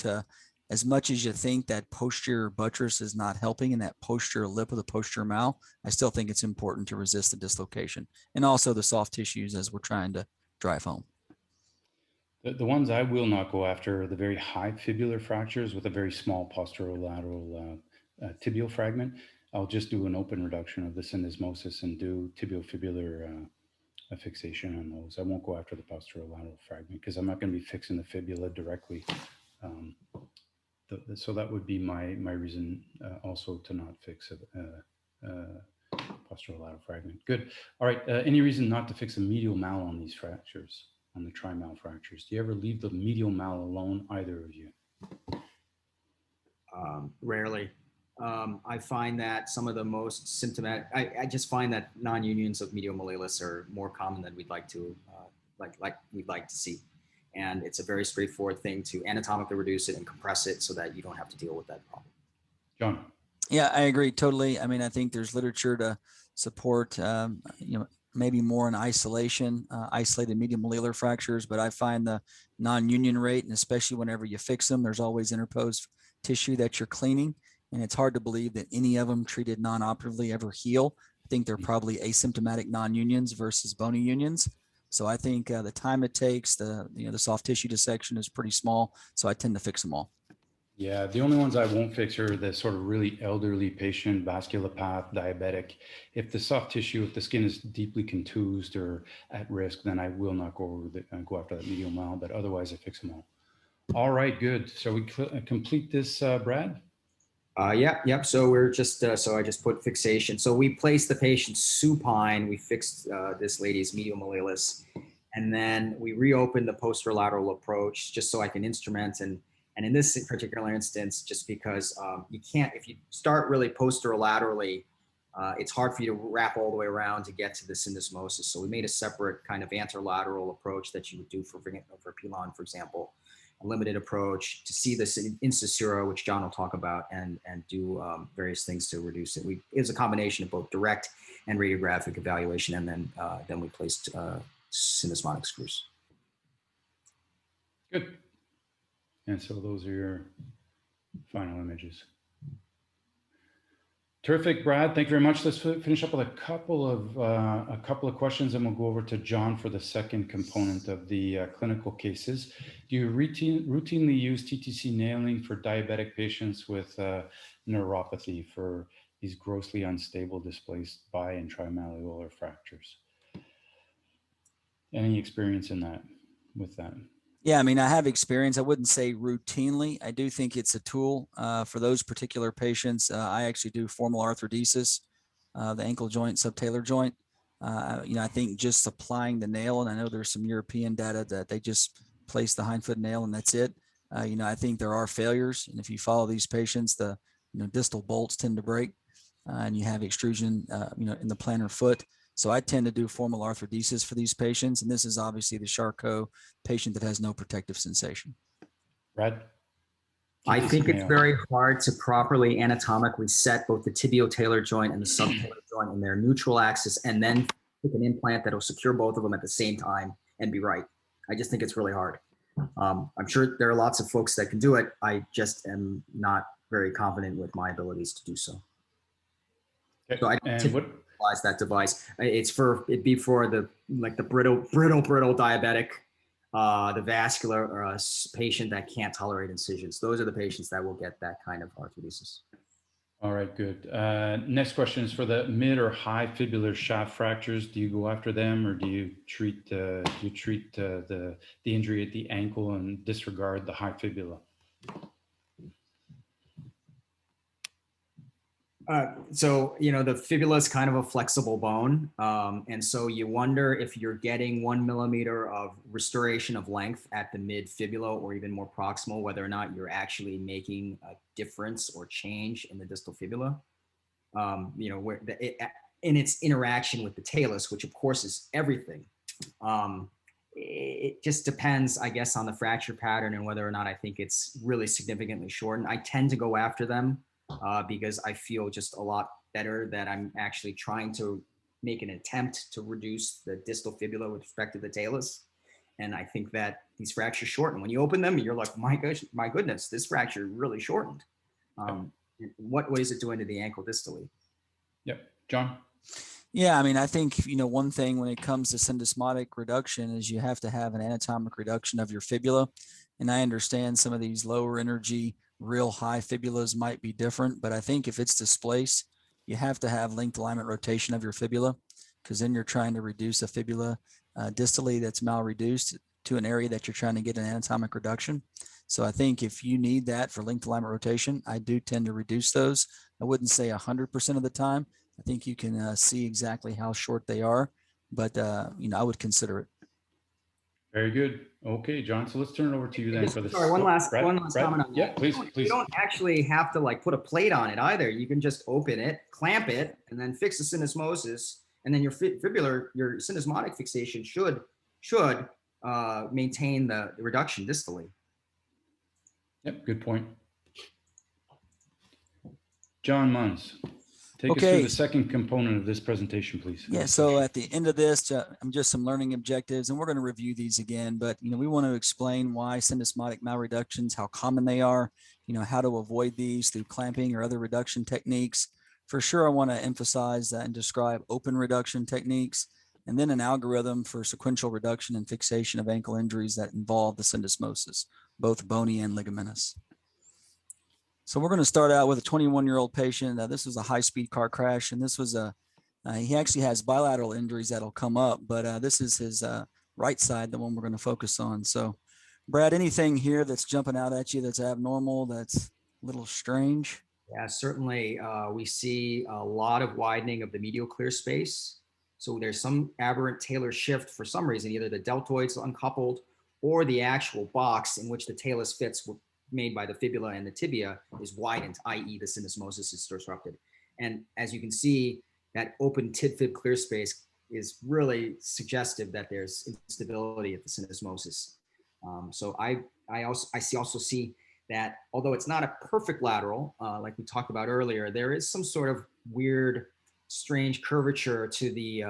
as much as you think that posterior buttress is not helping in that posterior lip of the posterior mal, I still think it's important to resist the dislocation and also the soft tissues as we're trying to drive home. The ones I will not go after are the very high fibular fractures with a very small posterolateral tibial fragment. I'll just do an open reduction of the syndesmosis and do tibiofibular fixation on those. I won't go after the posterolateral fragment because I'm not going to be fixing the fibula directly. So that would be my reason also to not fix a posterolateral fragment. Good. All right. Any reason not to fix a medial mal on these fractures, on the trimal fractures? Do you ever leave the medial mal alone, either of you? Rarely. I find that some of the most symptomatic, I just find that non-unions of medial malleolus are more common than we'd like to, we'd like to see. And it's a very straightforward thing to anatomically reduce it and compress it so that you don't have to deal with that problem. John? Yeah, I agree totally. I mean, I think there's literature to support, maybe more in isolation, isolated medial malleolar fractures, but I find the non-union rate, and especially whenever you fix them, there's always interposed tissue that you're cleaning. And it's hard to believe that any of them treated non-operatively ever heal. I think they're probably asymptomatic non-unions versus bony unions. So I think the time it takes, the soft tissue dissection is pretty small. So I tend to fix them all. Yeah, the only ones I won't fix are the sort of really elderly patient, vasculopath, diabetic. If the soft tissue, if the skin is deeply contused or at risk, then I will not go after that medial mal, but otherwise I fix them all. All right, good. So we complete this, Brad? Yep. So we're just, so I just put fixation. So we placed the patient supine. We fixed this lady's medial malleolus, and then we reopened the posterolateral approach just so I can instrument. And in this particular instance, just because you can't, if you start really posterolaterally, it's hard for you to wrap all the way around to get to the syndesmosis. So we made a separate kind of anterolateral approach that you would do for Pilon, for example. A limited approach to see this in incisura, which John will talk about, and do various things to reduce it. It was a combination of both direct and radiographic evaluation, and then we placed syndesmotic screws. Good. And so those are your final images. Terrific, Brad. Thank you very much. Let's finish up with a couple of questions, and we'll go over to John for the second component of the clinical cases. Do you routinely use TTC nailing for diabetic patients with neuropathy for these grossly unstable displaced bi and trimalleolar fractures? Any experience in that with that? Yeah, I mean, I have experience. I wouldn't say routinely. I do think it's a tool for those particular patients. I actually do formal arthrodesis, the ankle joint, subtalar joint. I think just applying the nail, and I know there's some European data that they just place the hindfoot nail and that's it. I think there are failures, and if you follow these patients, the distal bolts tend to break, and you have extrusion, in the plantar foot. So I tend to do formal arthrodesis for these patients. And this is obviously the Charcot patient that has no protective sensation. Brad? I think it's very hard to properly anatomically set both the tibiotalar joint and the subtalar joint in their neutral axis, and then pick an implant that will secure both of them at the same time and be right. I just think it's really hard. I'm sure there are lots of folks that can do it. I just am not very confident with my abilities to do so. Okay. So I typically utilize that device. It'd be for the brittle diabetic, the vascular patient that can't tolerate incisions. Those are the patients that will get that kind of arthrodesis. All right, good. Next question is for the mid or high fibular shaft fractures. Do you go after them, or do you treat the injury at the ankle and disregard the high fibula? So, the fibula is kind of a flexible bone. And so you wonder if you're getting 1 millimeter of restoration of length at the mid fibula or even more proximal, whether or not you're actually making a difference or change in the distal fibula. Where in its interaction with the talus, which of course is everything. It just depends, I guess, on the fracture pattern and whether or not I think it's really significantly shortened. I tend to go after them because I feel just a lot better that I'm actually trying to make an attempt to reduce the distal fibula with respect to the talus. And I think that these fractures shorten. When you open them, you're like, my goodness, this fracture really shortened. What is it doing to the ankle distally? Yep. John? Yeah, I mean, I think, one thing when it comes to syndesmotic reduction is you have to have an anatomic reduction of your fibula. And I understand some of these lower energy, real high fibulas might be different, but I think if it's displaced, you have to have length alignment rotation of your fibula, because then you're trying to reduce a fibula distally that's malreduced to an area that you're trying to get an anatomic reduction. So I think if you need that for length alignment rotation, I do tend to reduce those. I wouldn't say 100% of the time. I think you can see exactly how short they are, but I would consider it. Very good. Okay, John. So let's turn it over to you then for this. Sorry, one last comment on that. Yeah, please. You don't actually have to put a plate on it either. You can just open it, clamp it, and then fix the syndesmosis, and then your syndesmotic fixation should maintain the reduction distally. Yep, good point. John Munns, take us through the second component of this presentation, please. Yeah, so at the end of this, just some learning objectives, and we're going to review these again, but we want to explain why syndesmotic malreductions, how common they are, how to avoid these through clamping or other reduction techniques. For sure, I want to emphasize and describe open reduction techniques, and then an algorithm for sequential reduction and fixation of ankle injuries that involve the syndesmosis, both bony and ligamentous. So we're going to start out with a 21-year-old patient. This was a high-speed car crash, and this was he actually has bilateral injuries that'll come up, but this is his right side, the one we're going to focus on. So, Brad, anything here that's jumping out at you that's abnormal, that's a little strange? Yeah, certainly. We see a lot of widening of the medial clear space. So there's some aberrant talar shift for some reason, either the deltoids uncoupled or the actual box in which the talus fits made by the fibula and the tibia is widened, i.e. the syndesmosis is disrupted. And as you can see, that open tib-fib clear space is really suggestive that there's instability at the syndesmosis. So I also see that although it's not a perfect lateral, like we talked about earlier, there is some sort of weird, strange curvature to the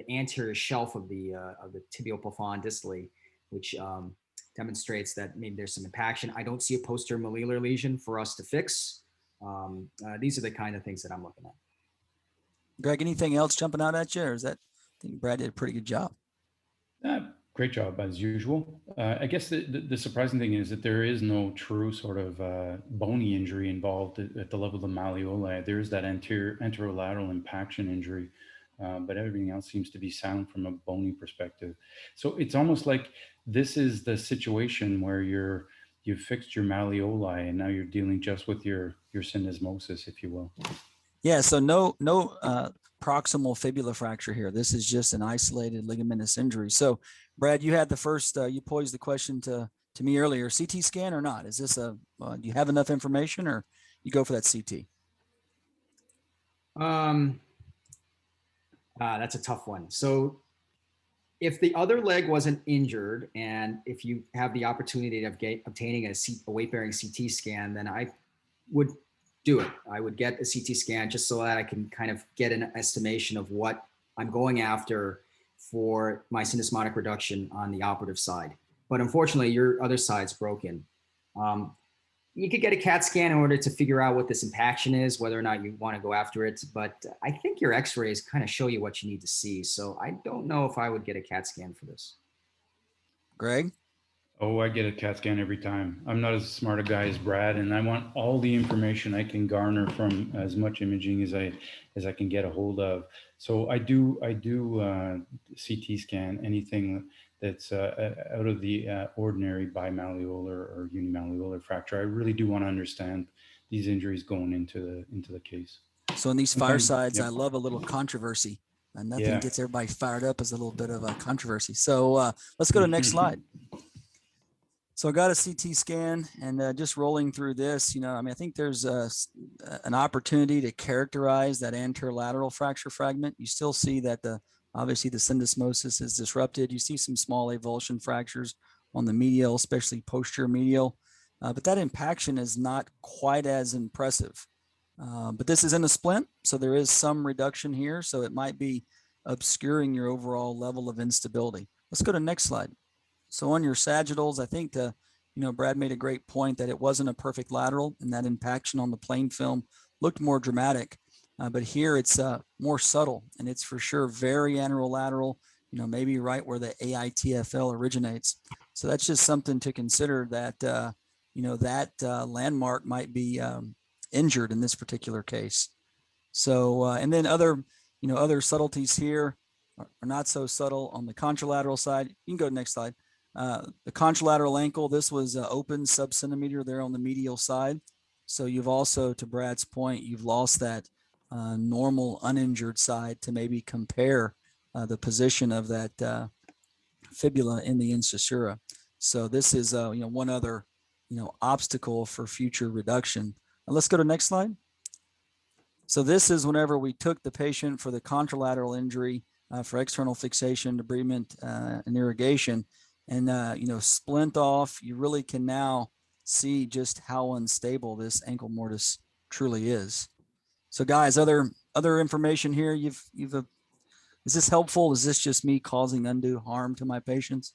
anterior shelf of the tibial plafond distally, which demonstrates that maybe there's some impaction. I don't see a posterior malleolar lesion for us to fix. These are the kind of things that I'm looking at. Greg, anything else jumping out at you, or is that? I think Brad did a pretty good job. Great job as usual. I guess the surprising thing is that there is no true sort of bony injury involved at the level of the malleoli. There is that anterolateral impaction injury, but everything else seems to be sound from a bony perspective. So it's almost like this is the situation where you've fixed your malleoli and now you're dealing just with your syndesmosis, if you will. Yeah, so no proximal fibula fracture here. This is just an isolated ligamentous injury. So, Brad, you had the first, you posed the question to me earlier, CT scan or not? Is this do you have enough information, or you go for that CT? That's a tough one. So if the other leg wasn't injured and if you have the opportunity of obtaining a weight-bearing CT scan, then I would do it. I would get a CT scan just so that I can kind of get an estimation of what I'm going after for my syndesmotic reduction on the operative side. But unfortunately, your other side's broken. You could get a CAT scan in order to figure out what this impaction is, whether or not you want to go after it. But I think your x-rays kind of show you what you need to see. So I don't know if I would get a CAT scan for this. Greg? Oh, I get a CAT scan every time. I'm not as smart a guy as Brad, and I want all the information I can garner from as much imaging as I can get a hold of. So I do CT scan anything that's out of the ordinary bimalleolar or unimalleolar fracture. I really do want to understand these injuries going into the case. So in these Sometimes, firesides, yep, I love a little controversy. Nothing yeah. gets everybody fired up as a little bit of a controversy. So let's go to the next slide. So I got a CT scan, and just rolling through this, I mean, I think there's an opportunity to characterize that anterolateral fracture fragment. You still see that obviously the syndesmosis is disrupted. You see some small avulsion fractures on the medial, especially posterior medial, but that impaction is not quite as impressive. But this is in a splint, so there is some reduction here. So it might be obscuring your overall level of instability. Let's go to the next slide. So on your sagittals, I think Brad made a great point that it wasn't a perfect lateral, and that impaction on the plane film looked more dramatic. But here it's more subtle, and it's for sure very anterolateral, maybe right where the AITFL originates. So that's just something to consider that, that landmark might be injured in this particular case. So, and then other subtleties here are not so subtle on the contralateral side. You can go to the next slide. The contralateral ankle, this was open subcentimeter there on the medial side. So you've also, to Brad's point, you've lost that normal uninjured side to maybe compare the position of that fibula in the incisura. So this is one other obstacle for future reduction. Let's go to the next slide. So this is whenever we took the patient for the contralateral injury for external fixation, debridement, and irrigation, and splint off. You really can now see just how unstable this ankle mortise truly is. So guys, other information here. Is this helpful? Is this just me causing undue harm to my patients?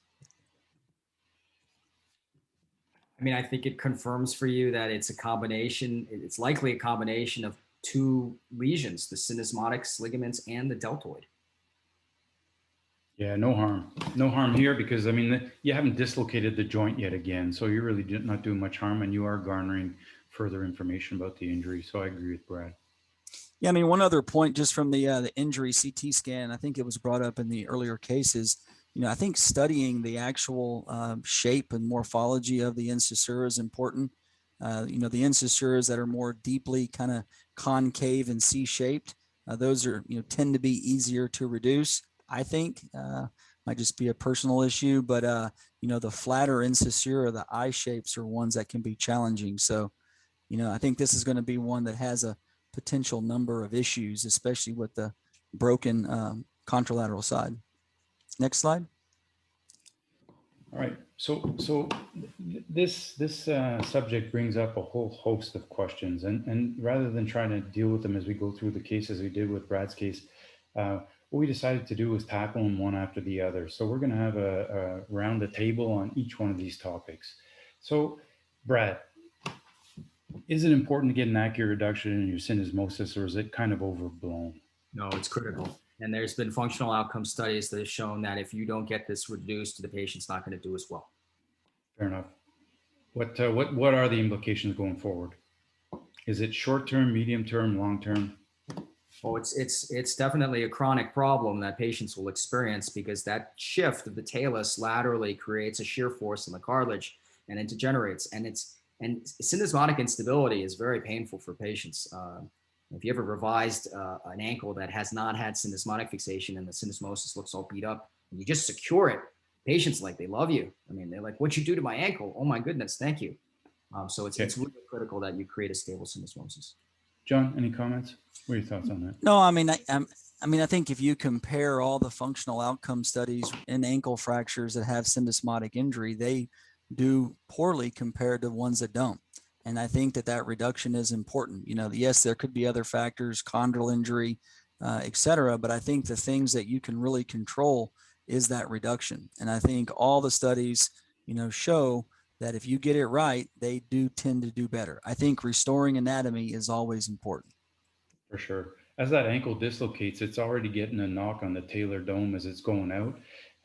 I mean, I think it confirms for you that it's a combination. It's likely a combination of two lesions, the syndesmotic ligaments and the deltoid. Yeah, no harm here, because I mean, you haven't dislocated the joint yet again, so you're really not doing much harm, and you are garnering further information about the injury. So I agree with Brad. Yeah, I mean, one other point just from the injury CT scan, I think it was brought up in the earlier cases. I think studying the actual shape and morphology of the incisura is important. The incisuras that are more deeply kind of concave and C-shaped, those are tend to be easier to reduce. I think might just be a personal issue, but the flatter incisura, the eye shapes are ones that can be challenging. So, I think this is going to be one that has a potential number of issues, especially with the broken contralateral side. Next slide. All right. So this subject brings up a whole host of questions, and rather than trying to deal with them as we go through the cases we did with Brad's case, what we decided to do was tackle them one after the other. So we're going to have a round the table on each one of these topics. So, Brad, is it important to get an accurate reduction in your syndesmosis, or is it kind of overblown? No, it's critical. And there's been functional outcome studies that have shown that if you don't get this reduced, the patient's not going to do as well. Fair enough. What are the implications going forward? Is it short term, medium term, long term? Oh, it's definitely a chronic problem that patients will experience, because that shift of the talus laterally creates a shear force in the cartilage, and it degenerates. And syndesmotic instability is very painful for patients. If you ever revised an ankle that has not had syndesmotic fixation and the syndesmosis looks all beat up, and you just secure it, patients they love you. I mean, they're like, "What'd you do to my ankle? Oh my goodness, thank you." So it's really critical that you create a stable syndesmosis. John, any comments? What are your thoughts on that? No, I mean, I think if you compare all the functional outcome studies in ankle fractures that have syndesmotic injury, they do poorly compared to ones that don't. And I think that reduction is important. Yes, there could be other factors, chondral injury, et cetera, but I think the things that you can really control is that reduction. And I think all the studies, show that if you get it right, they do tend to do better. I think restoring anatomy is always important. For sure. As that ankle dislocates, it's already getting a knock on the talar dome as it's going out.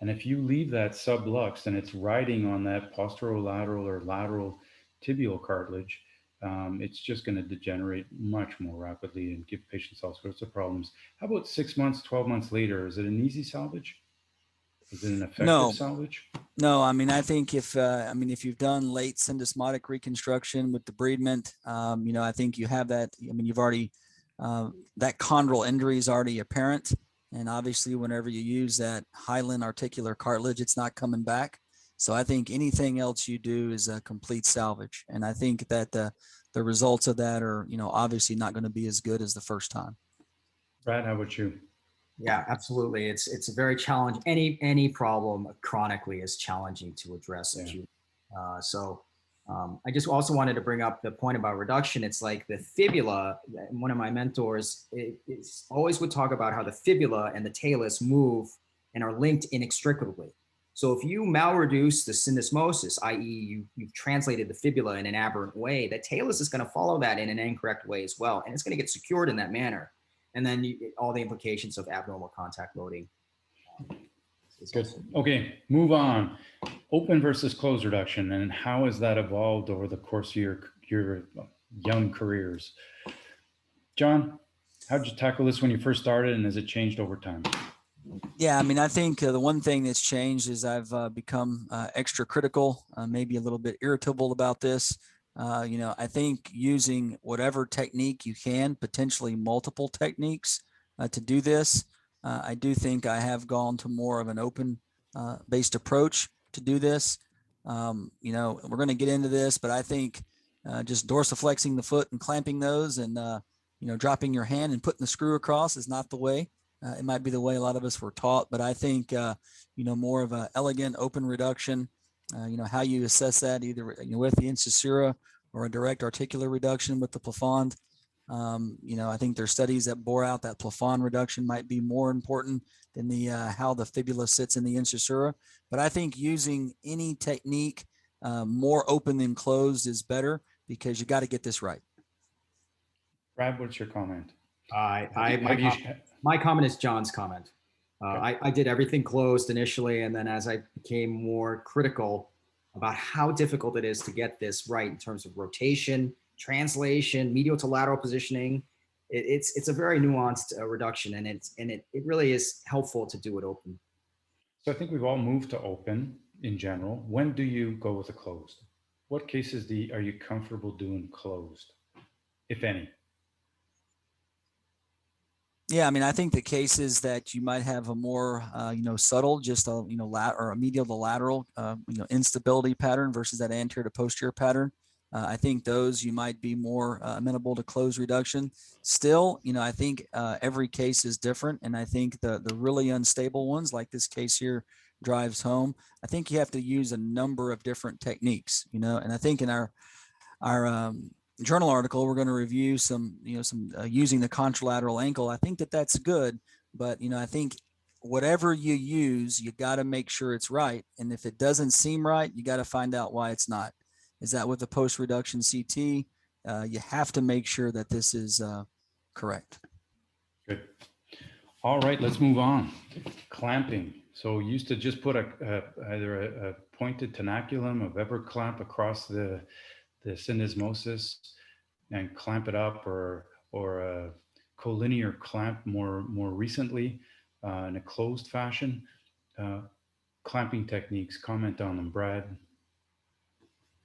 And if you leave that sublux and it's riding on that posterolateral or lateral tibial cartilage, it's just going to degenerate much more rapidly and give patients all sorts of problems. How about 6 months, 12 months later? Is it an easy salvage? Is it an effective No, salvage? no. I mean, I think if you've done late syndesmotic reconstruction with debridement, I think you have that. I mean, you've already that chondral injury is already apparent, and obviously, whenever you use that hyaline articular cartilage, it's not coming back. So I think anything else you do is a complete salvage, and I think that the results of that are, obviously not going to be as good as the first time. Brad, how about you? Yeah, absolutely. It's a very challenging. Any problem chronically is challenging to address acutely. I just also wanted to bring up the point about reduction. It's like the fibula. One of my mentors always would talk about how the fibula and the talus move and are linked inextricably. So if you malreduce the syndesmosis, i.e., you've translated the fibula in an aberrant way, the talus is going to follow that in an incorrect way as well, and it's going to get secured in that manner. And then all the implications of abnormal contact loading. Good. Okay, move on. Open versus closed reduction, and how has that evolved over the course of your young careers? John, how did you tackle this when you first started, and has it changed over time? Yeah, I mean, I think the one thing that's changed is I've become extra critical, maybe a little bit irritable about this. I think using whatever technique you can, potentially multiple techniques to do this. I do think I have gone to more of an open based approach to do this. We're going to get into this, but I think just dorsiflexing the foot and clamping those and, dropping your hand and putting the screw across is not the way. It might be the way a lot of us were taught, but I think, more of an elegant open reduction, how you assess that either with the incisura or a direct articular reduction with the plafond. I think there's studies that bore out that plafond reduction might be more important than the how the fibula sits in the incisura. But I think using any technique more open than closed is better because you got to get this right. Brad, what's your comment? My comment is John's comment. Okay. I did everything closed initially, and then as I became more critical about how difficult it is to get this right in terms of rotation, translation, medial to lateral positioning, it's a very nuanced reduction, and it really is helpful to do it open. So I think we've all moved to open in general. When do you go with a closed? What cases are you comfortable doing closed, if any? Yeah, I mean, I think the cases that you might have a more, subtle, just or a medial to lateral, instability pattern versus that anterior to posterior pattern. I think those you might be more amenable to closed reduction. Still, I think every case is different, and I think the really unstable ones, like this case here, drives home. I think you have to use a number of different techniques, and I think in our journal article, we're going to review some using the contralateral ankle. I think that's good, but I think whatever you use, you got to make sure it's right. And if it doesn't seem right, you got to find out why it's not. Is that with the post-reduction CT? You have to make sure that this is correct. Good. All right, let's move on. Clamping. So we used to just put either a pointed tenaculum of ever clamp across the syndesmosis and clamp it up, or a collinear clamp more recently in a closed fashion. Clamping techniques, comment on them, Brad.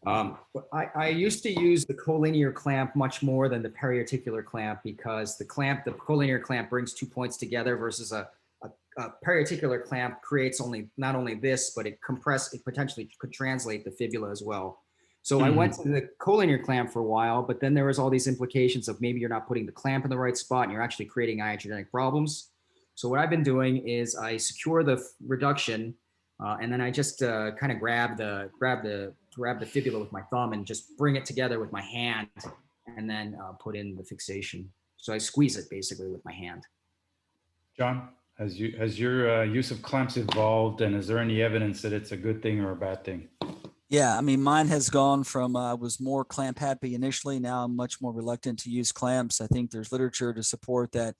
I used to use the collinear clamp much more than the periarticular clamp because the collinear clamp brings 2 points together versus a periarticular clamp creates not only this, but it potentially could translate the fibula as well. So I went to the collinear clamp for a while, but then there was all these implications of maybe you're not putting the clamp in the right spot and you're actually creating iatrogenic problems. So what I've been doing is I secure the reduction and then I just kind of grab the fibula with my thumb and just bring it together with my hand and then put in the fixation. So I squeeze it basically with my hand. John, has your use of clamps evolved, and is there any evidence that it's a good thing or a bad thing? Yeah, I mean, mine has gone from I was more clamp happy initially. Now I'm much more reluctant to use clamps. I think there's literature to support that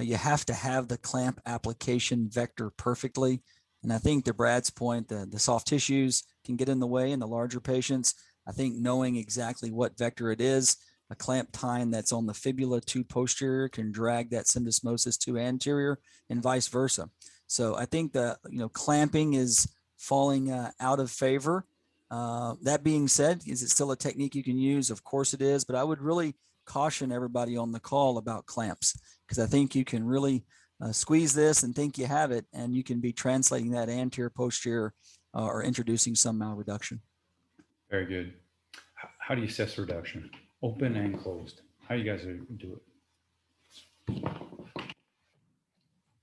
you have to have the clamp application vector perfectly. And I think to Brad's point, the soft tissues can get in the way in the larger patients. I think knowing exactly what vector it is, a clamp tine that's on the fibula to posterior can drag that syndesmosis to anterior and vice versa. So I think the clamping is falling out of favor. That being said, is it still a technique you can use? Of course it is, but I would really caution everybody on the call about clamps, because I think you can really squeeze this and think you have it, and you can be translating that anterior posterior or introducing some malreduction. Very good. How do you assess reduction? Open and closed. How you guys do it?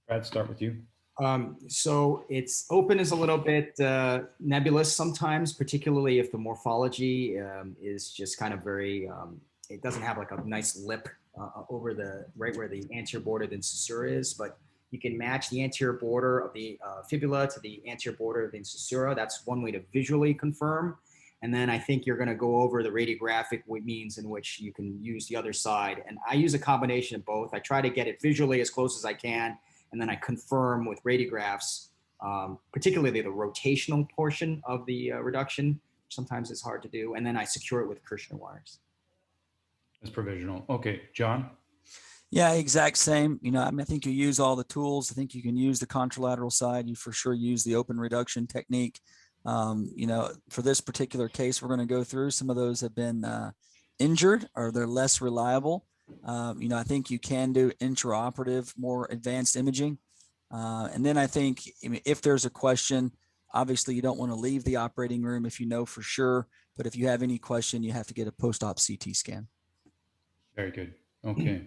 Brad, start with you. So it's open is a little bit nebulous sometimes, particularly if the morphology is just kind of very, it doesn't have like a nice lip over the, right where the anterior border of the incisura is, but you can match the anterior border of the fibula to the anterior border of the incisura. That's one way to visually confirm. And then I think you're going to go over the radiographic means in which you can use the other side. And I use a combination of both. I try to get it visually as close as I can, and then I confirm with radiographs, particularly the rotational portion of the reduction. Sometimes it's hard to do. And then I secure it with Kirschner wires. That's provisional. Okay, John? Yeah, exact same. I think you use all the tools. I think you can use the contralateral side. You for sure use the open reduction technique. For this particular case, we're going to go through, some of those have been injured or they're less reliable. I think you can do intraoperative, more advanced imaging. And then I think if there's a question, obviously you don't want to leave the operating room if you know for sure, but if you have any question, you have to get a post-op CT scan. Very good. Okay.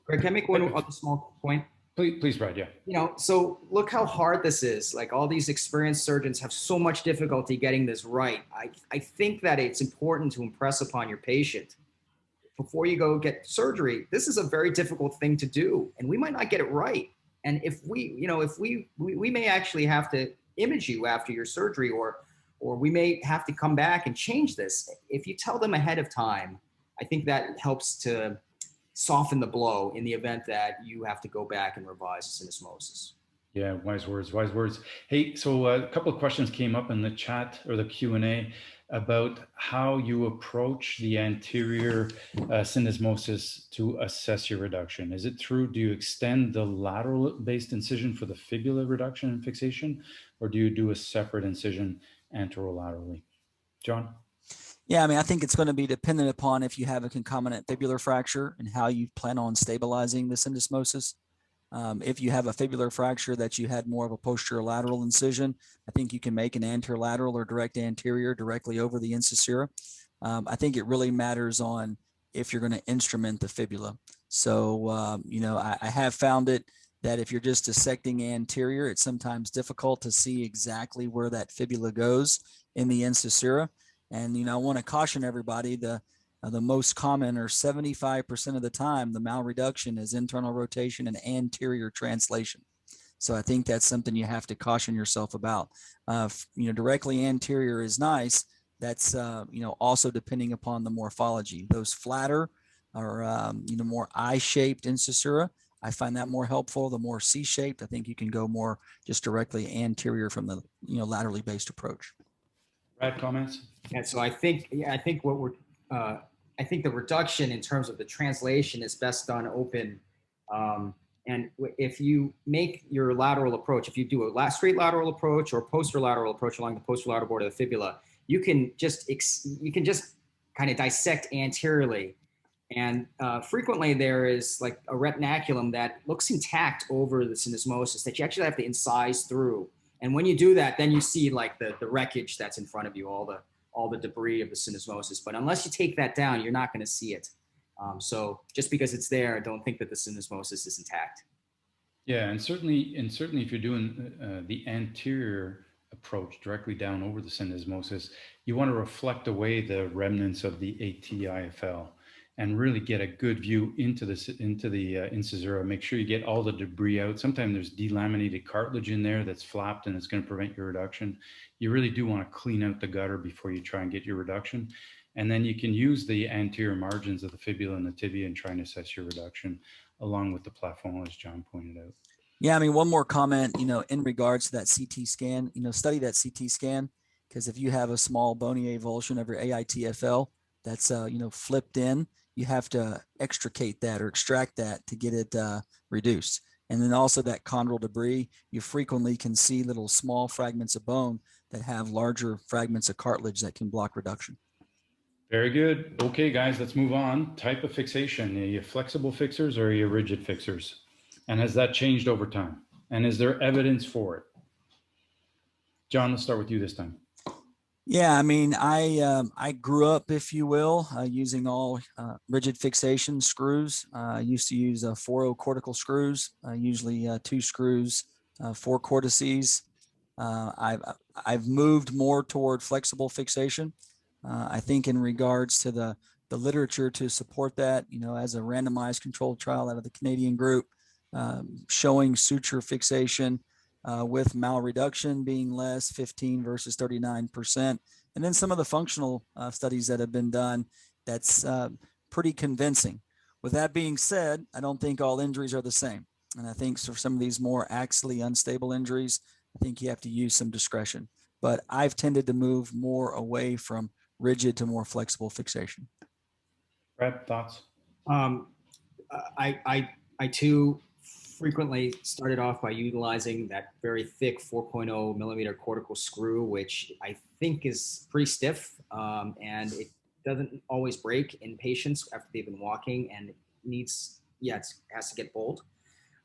Greg, can I make one other small point? Please, Brad, yeah. So look how hard this is. Like, all these experienced surgeons have so much difficulty getting this right. I think that it's important to impress upon your patient before you go get surgery, this is a very difficult thing to do, and we might not get it right. And if we may actually have to image you after your surgery, or we may have to come back and change this. If you tell them ahead of time, I think that helps to soften the blow in the event that you have to go back and revise syndesmosis. Yeah, wise words. Hey, so a couple of questions came up in the chat or the Q&A about how you approach the anterior syndesmosis to assess your reduction. Is it do you extend the lateral based incision for the fibula reduction and fixation, or do you do a separate incision anterolaterally? John? Yeah, I think it's going to be dependent upon if you have a concomitant fibular fracture and how you plan on stabilizing the syndesmosis. If you have a fibular fracture that you had more of a posterior lateral incision, I think you can make an anterolateral or direct anterior directly over the incisura. I think it really matters on if you're going to instrument the fibula. So, I have found it that if you're just dissecting anterior, it's sometimes difficult to see exactly where that fibula goes in the incisura. And, I want to caution everybody, the most common, or 75% of the time, the malreduction is internal rotation and anterior translation. So I think that's something you have to caution yourself about. Directly anterior is nice. That's, also depending upon the morphology. Those flatter or, more I-shaped incisura, I find that more helpful. The more C-shaped, I think you can go more just directly anterior from the, laterally based approach. Brad, comments? Yeah, so I think what we're, I think the reduction in terms of the translation is best done open. And if you make your lateral approach, if you do a straight lateral approach or posterolateral approach along the posterolateral border of the fibula, you can just kind of dissect anteriorly. And frequently there is like a retinaculum that looks intact over the syndesmosis that you actually have to incise through. And when you do that, then you see like the wreckage that's in front of you, all the debris of the syndesmosis. But unless you take that down, you're not going to see it. So just because it's there, don't think that the syndesmosis is intact. Yeah, and certainly if you're doing the anterior approach directly down over the syndesmosis, you want to reflect away the remnants of the ATIFL and really get a good view into the incisura. Make sure you get all the debris out. Sometimes there's delaminated cartilage in there that's flapped and it's going to prevent your reduction. You really do want to clean out the gutter before you try and get your reduction. And then you can use the anterior margins of the fibula and the tibia and try and assess your reduction along with the platform, as John pointed out. Yeah, I mean, one more comment, in regards to that CT scan, study that CT scan, because if you have a small bony avulsion of your AITFL that's, flipped in, you have to extricate that or extract that to get it reduced. And then also that chondral debris, you frequently can see little small fragments of bone that have larger fragments of cartilage that can block reduction. Very good. Okay, guys, let's move on. Type of fixation. Are you flexible fixers or are you rigid fixers? And has that changed over time? And is there evidence for it? John, let's start with you this time. Yeah, I mean, I grew up, if you will, using all rigid fixation screws. I used to use 4/0 cortical screws, usually 2 screws, 4 cortices. I've moved more toward flexible fixation. I think in regards to the literature to support that, as a randomized controlled trial out of the Canadian group, showing suture fixation with malreduction being less, 15 versus 39%. And then some of the functional studies that have been done, that's pretty convincing. With that being said, I don't think all injuries are the same. And I think for some of these more axially unstable injuries, I think you have to use some discretion. But I've tended to move more away from rigid to more flexible fixation. Brad, thoughts? I too frequently started off by utilizing that very thick 4.0 millimeter cortical screw, which I think is pretty stiff, and it doesn't always break in patients after they've been walking, and it needs, it has to get bold.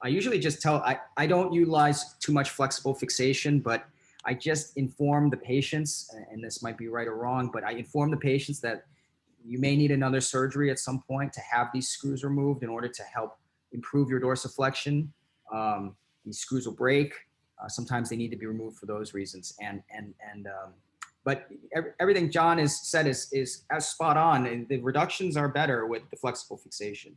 I usually just I don't utilize too much flexible fixation, but I just inform the patients, and this might be right or wrong, but I inform the patients that you may need another surgery at some point to have these screws removed in order to help improve your dorsiflexion. These screws will break. Sometimes they need to be removed for those reasons. But everything John has said is as spot on. And the reductions are better with the flexible fixation.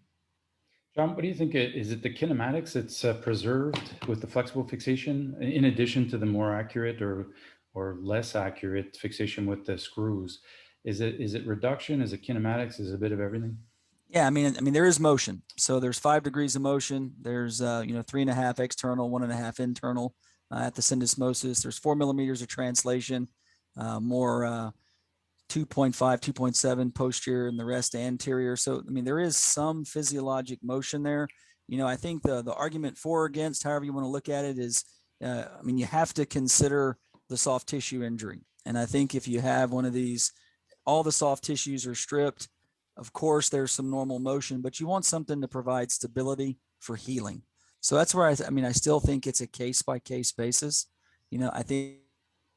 John, what do you think? Is it the kinematics that's preserved with the flexible fixation in addition to the more accurate or less accurate fixation with the screws? Is it reduction? Is it kinematics? Is it a bit of everything? Yeah, I mean, there is motion. So there's 5 degrees of motion. There's 3.5 external, 1.5 internal at the syndesmosis. There's 4 millimeters of translation, more 2.5, 2.7 posterior, and the rest anterior. So I mean, there is some physiologic motion there. I think the argument for or against, however you want to look at it, is I mean, you have to consider the soft tissue injury. And I think if you have one of these, all the soft tissues are stripped. Of course, there's some normal motion, but you want something to provide stability for healing. So that's where I still think it's a case by case basis. I think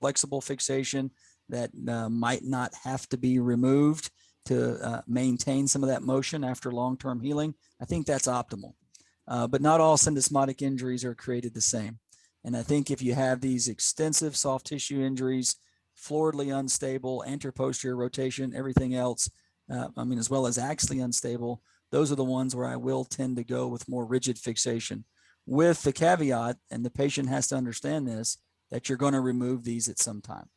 flexible fixation that might not have to be removed to maintain some of that motion after long-term healing. I think that's optimal. But not all syndesmotic injuries are created the same. And I think if you have these extensive soft tissue injuries, floridly unstable, anterior-posterior rotation, everything else, as well as axially unstable, those are the ones where I will tend to go with more rigid fixation, with the caveat, and the patient has to understand this, that you're going to remove these at some time.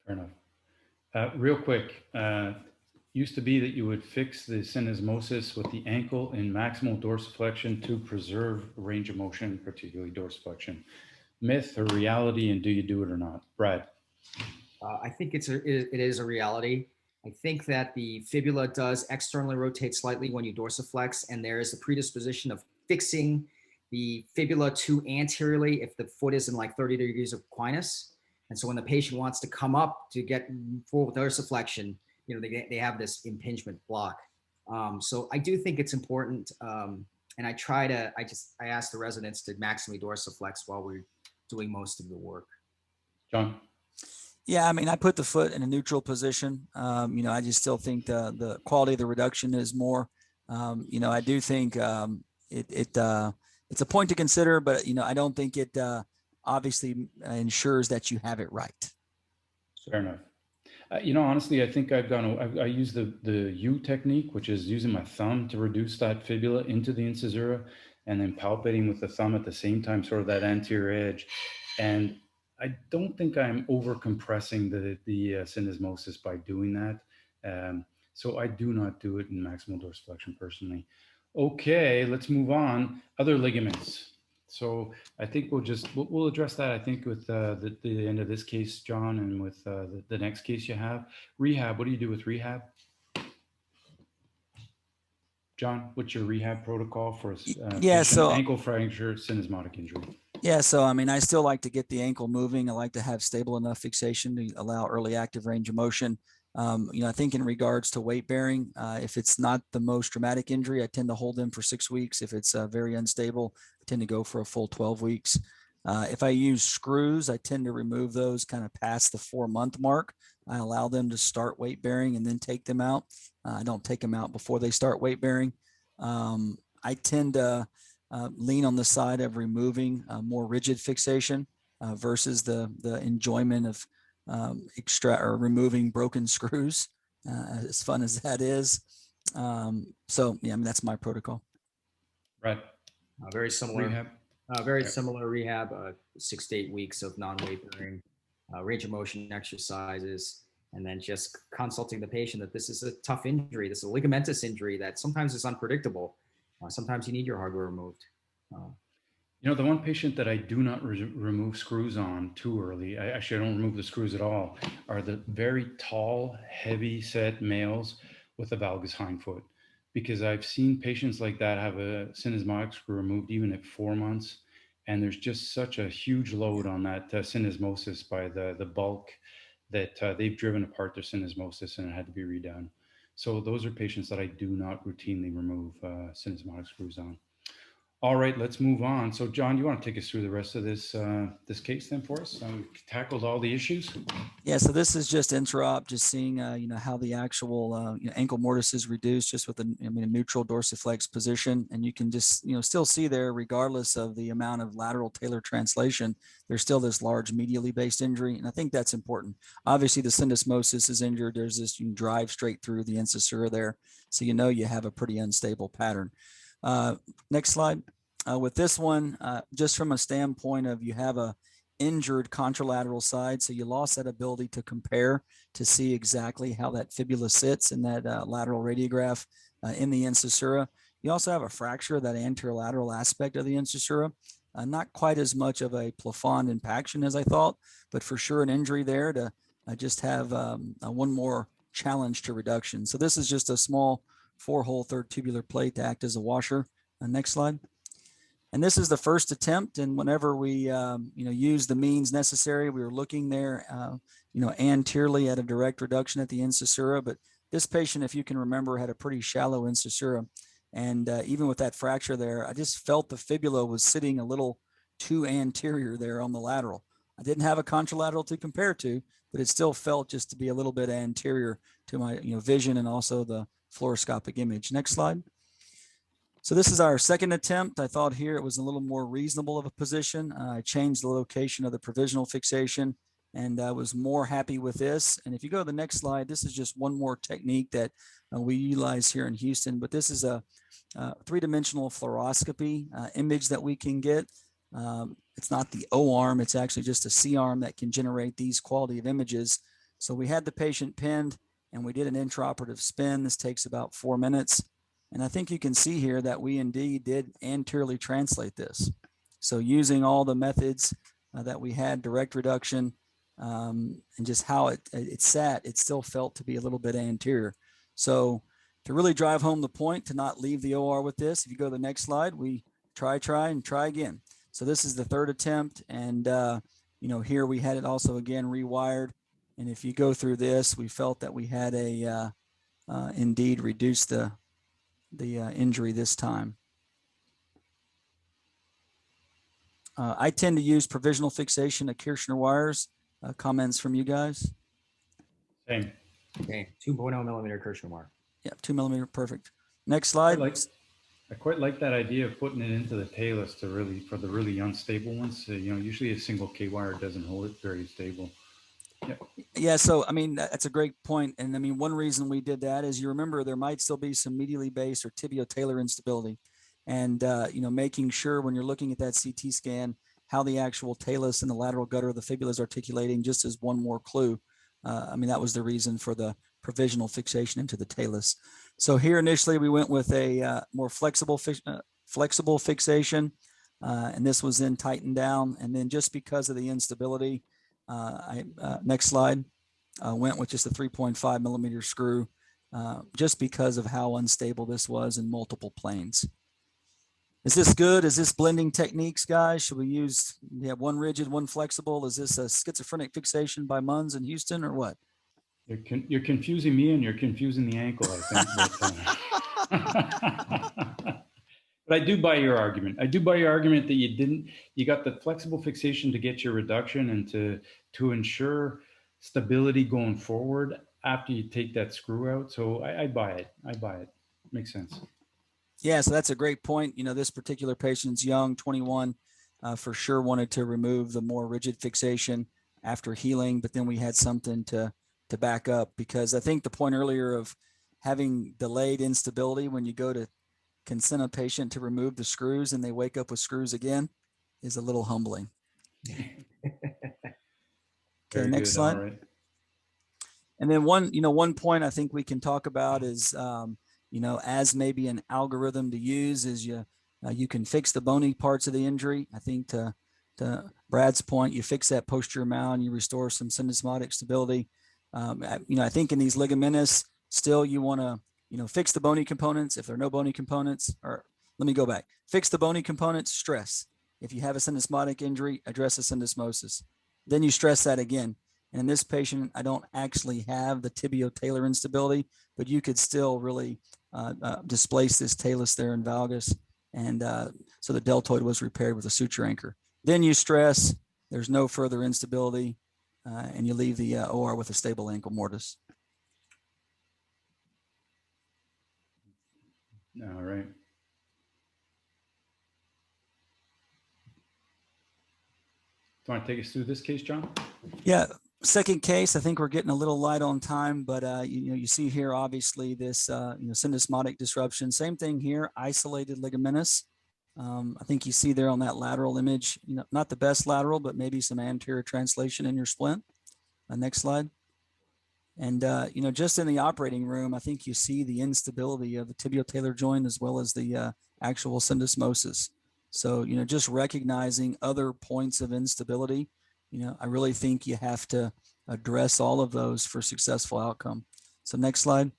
Fair enough. Real quick, used to be that you would fix the syndesmosis with the ankle in maximal dorsiflexion to preserve range of motion, particularly dorsiflexion. Myth or reality, and do you do it or not? Brad? I think it is a reality. I think that the fibula does externally rotate slightly when you dorsiflex, and there is a predisposition of fixing the fibula too anteriorly if the foot is in like 30 degrees of equinus. And so when the patient wants to come up to get full dorsiflexion, they have this impingement block. So I do think it's important. And I ask the residents to maximally dorsiflex while we're doing most of the work. John? Yeah, I mean, I put the foot in a neutral position. I just still think the quality of the reduction is more. I do think it's a point to consider, but I don't think it obviously ensures that you have it right. Fair enough. Honestly, I think I use the U technique, which is using my thumb to reduce that fibula into the incisura, and then palpating with the thumb at the same time, sort of that anterior edge. And I don't think I'm over compressing the syndesmosis by doing that. So I do not do it in maximal dorsiflexion personally. Okay, let's move on. Other ligaments. So I think we'll address that, I think, with the end of this case, John, and with the next case you have. Rehab, what do you do with rehab? John, what's your rehab protocol for a Yeah, patient, so ankle fracture, syndesmotic injury? yeah, so I mean, I still like to get the ankle moving. I like to have stable enough fixation to allow early active range of motion. I think in regards to weight bearing, if it's not the most dramatic injury, I tend to hold them for 6 weeks. If it's very unstable, I tend to go for a full 12 weeks. If I use screws, I tend to remove those kind of past the 4-month mark. I allow them to start weight bearing and then take them out. I don't take them out before they start weight bearing. I tend to lean on the side of removing more rigid fixation versus the enjoyment of removing broken screws, as fun as that is. So yeah, I mean, that's my protocol. Right. Very similar. Rehab. Similar rehab. 6 to 8 weeks of non-weight bearing, range of motion exercises, and then just consulting the patient that this is a tough injury. This is a ligamentous injury that sometimes is unpredictable. Sometimes you need your hardware removed. The one patient that I do not remove screws on too early, I don't remove the screws at all, are the very tall, heavy set males with a valgus hindfoot. Because I've seen patients like that have a syndesmotic screw removed even at 4 months. And there's just such a huge load on that syndesmosis by the bulk that they've driven apart their syndesmosis and it had to be redone. So those are patients that I do not routinely remove syndesmotic screws on. All right, let's move on. So, John, you want to take us through the rest of this this case then for us? We've tackled all the issues. Yeah, so this is just intraop, just seeing how the actual ankle mortise is reduced just with a neutral dorsiflex position, and you can just still see there, regardless of the amount of lateral talar translation, there's still this large medially based injury, and I think that's important. Obviously, the syndesmosis is injured. There's this drive straight through the incisura there, so you have a pretty unstable pattern. Next slide. With this one, just from a standpoint of you have a injured contralateral side, so you lost that ability to compare to see exactly how that fibula sits in that lateral radiograph in the incisura. You also have a fracture of that anterolateral aspect of the incisura. Not quite as much of a plafond impaction as I thought, but for sure an injury there to just have one more challenge to reduction. So this is just a small 4-hole third tubular plate to act as a washer. Next slide. And this is the first attempt. And whenever we, use the means necessary, we were looking there, anteriorly at a direct reduction at the incisura. But this patient, if you can remember, had a pretty shallow incisura. And even with that fracture there, I just felt the fibula was sitting a little too anterior there on the lateral. I didn't have a contralateral to compare to, but it still felt just to be a little bit anterior to my vision and also the fluoroscopic image. Next slide. So this is our second attempt. I thought here it was a little more reasonable of a position. I changed the location of the provisional fixation and I was more happy with this. And if you go to the next slide, this is just one more technique that we utilize here in Houston, but this is a 3-dimensional fluoroscopy image that we can get. It's not the O arm, it's actually just a C arm that can generate these quality of images. So we had the patient pinned and we did an intraoperative spin. This takes about 4 minutes. And I think you can see here that we indeed did anteriorly translate this. So using all the methods that we had, direct reduction, and just how it sat, it still felt to be a little bit anterior. So to really drive home the point, to not leave the OR with this, if you go to the next slide, we try again. So this is the third attempt. And, here we had it also again rewired. And if you go through this, we felt that we had indeed reduced the injury this time. I tend to use provisional fixation of Kirschner wires. Comments from you guys? Same. Okay, 2.0 millimeter Kirschner wire. Yeah, 2 millimeter, perfect. Next slide. I quite like that idea of putting it into the talus for the really unstable ones. Usually a single K wire doesn't hold it very stable. Yeah, so I mean, that's a great point. And I mean, one reason we did that is, you remember, there might still be some medially based or tibio-talar instability. And, making sure when you're looking at that CT scan, how the actual talus and the lateral gutter of the fibula is articulating, just as one more clue. That was the reason for the provisional fixation into the talus. So here initially we went with a more flexible fixation. and this was then tightened down. And then just because of the instability, next slide, went with just a 3.5 millimeter screw, just because of how unstable this was in multiple planes. Is this good? Is this blending techniques, guys? Should we use, one rigid, one flexible? Is this a schizophrenic fixation by Munns in Houston or what? You're confusing me and you're confusing the ankle, I think. But I do buy your argument. I do buy your argument that you got the flexible fixation to get your reduction and to ensure stability going forward after you take that screw out. So I buy it. I buy it. Makes sense. Yeah, so that's a great point. This particular patient's young, 21, for sure wanted to remove the more rigid fixation after healing, but then we had something to back up, because I think the point earlier of having delayed instability when you go to consent a patient to remove the screws and they wake up with screws again is a little humbling. Okay, next slide. Right. And then one point I think we can talk about is, as maybe an algorithm to use is you can fix the bony parts of the injury. I think to Brad's point, you fix that posterior mound, you restore some syndesmotic stability. I think in these ligamentous, still you want to, fix the bony components. If there are no bony components, or let me go back, fix the bony components, stress. If you have a syndesmotic injury, address the syndesmosis. Then you stress that again. And in this patient, I don't actually have the tibio-talar instability, but you could still really displace this talus there in valgus. And so the deltoid was repaired with a suture anchor. Then you stress, there's no further instability, and you leave the OR with a stable ankle mortise. All right. Do you want to take us through this case, John? Yeah. Second case, I think we're getting a little light on time, but you see here, obviously this syndesmotic disruption. Same thing here, isolated ligamentous. I think you see there on that lateral image, not the best lateral, but maybe some anterior translation in your splint. Next slide. And just in the operating room, I think you see the instability of the tibio-talar joint as well as the actual syndesmosis. So just recognizing other points of instability. I really think you have to address all of those for successful outcome. So next slide.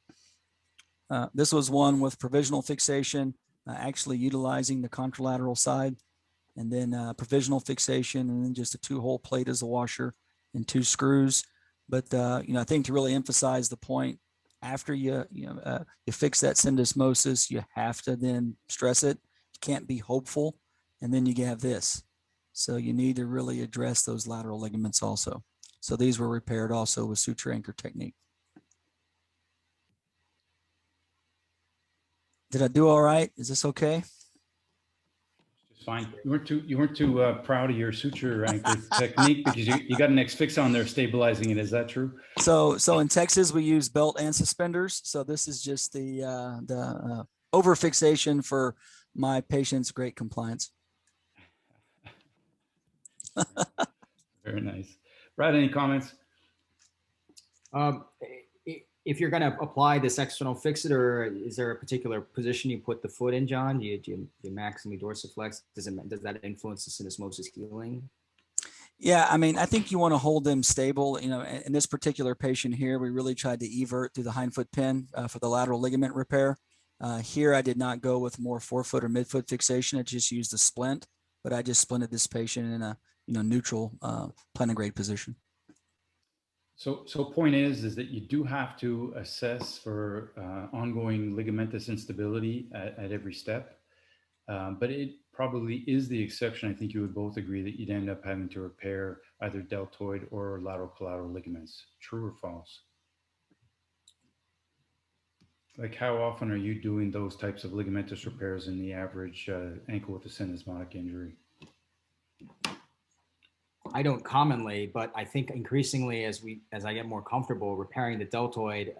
This was one with provisional fixation, actually utilizing the contralateral side, and then provisional fixation, and then just a 2-hole plate as a washer and 2 screws. But I think to really emphasize the point, after you fix that syndesmosis, you have to then stress it. You can't be hopeful, and then you have this. So you need to really address those lateral ligaments also. So these were repaired also with suture anchor technique. Did I do all right? Is this okay? Just fine. You weren't too proud of your suture anchor technique because you got an X-fix on there stabilizing it. Is that true? So in Texas we use belt and suspenders. So this is just the over fixation for my patient's great compliance. Very nice. Brad, any comments? If you're going to apply this external fixator, is there a particular position you put the foot in, John? Do you maximally dorsiflex? Does that influence the syndesmosis healing? Yeah, I mean, I think you want to hold them stable. In this particular patient here, we really tried to evert through the hindfoot pin for the lateral ligament repair. Here, I did not go with more forefoot or midfoot fixation. I just used a splint, but I just splinted this patient in a neutral planograde position. So point is that you do have to assess for ongoing ligamentous instability at every step, but it probably is the exception. I think you would both agree that you'd end up having to repair either deltoid or lateral collateral ligaments. True or false? Like, how often are you doing those types of ligamentous repairs in the average ankle with a syndesmotic injury? I don't commonly, but I think increasingly as I get more comfortable repairing the deltoid,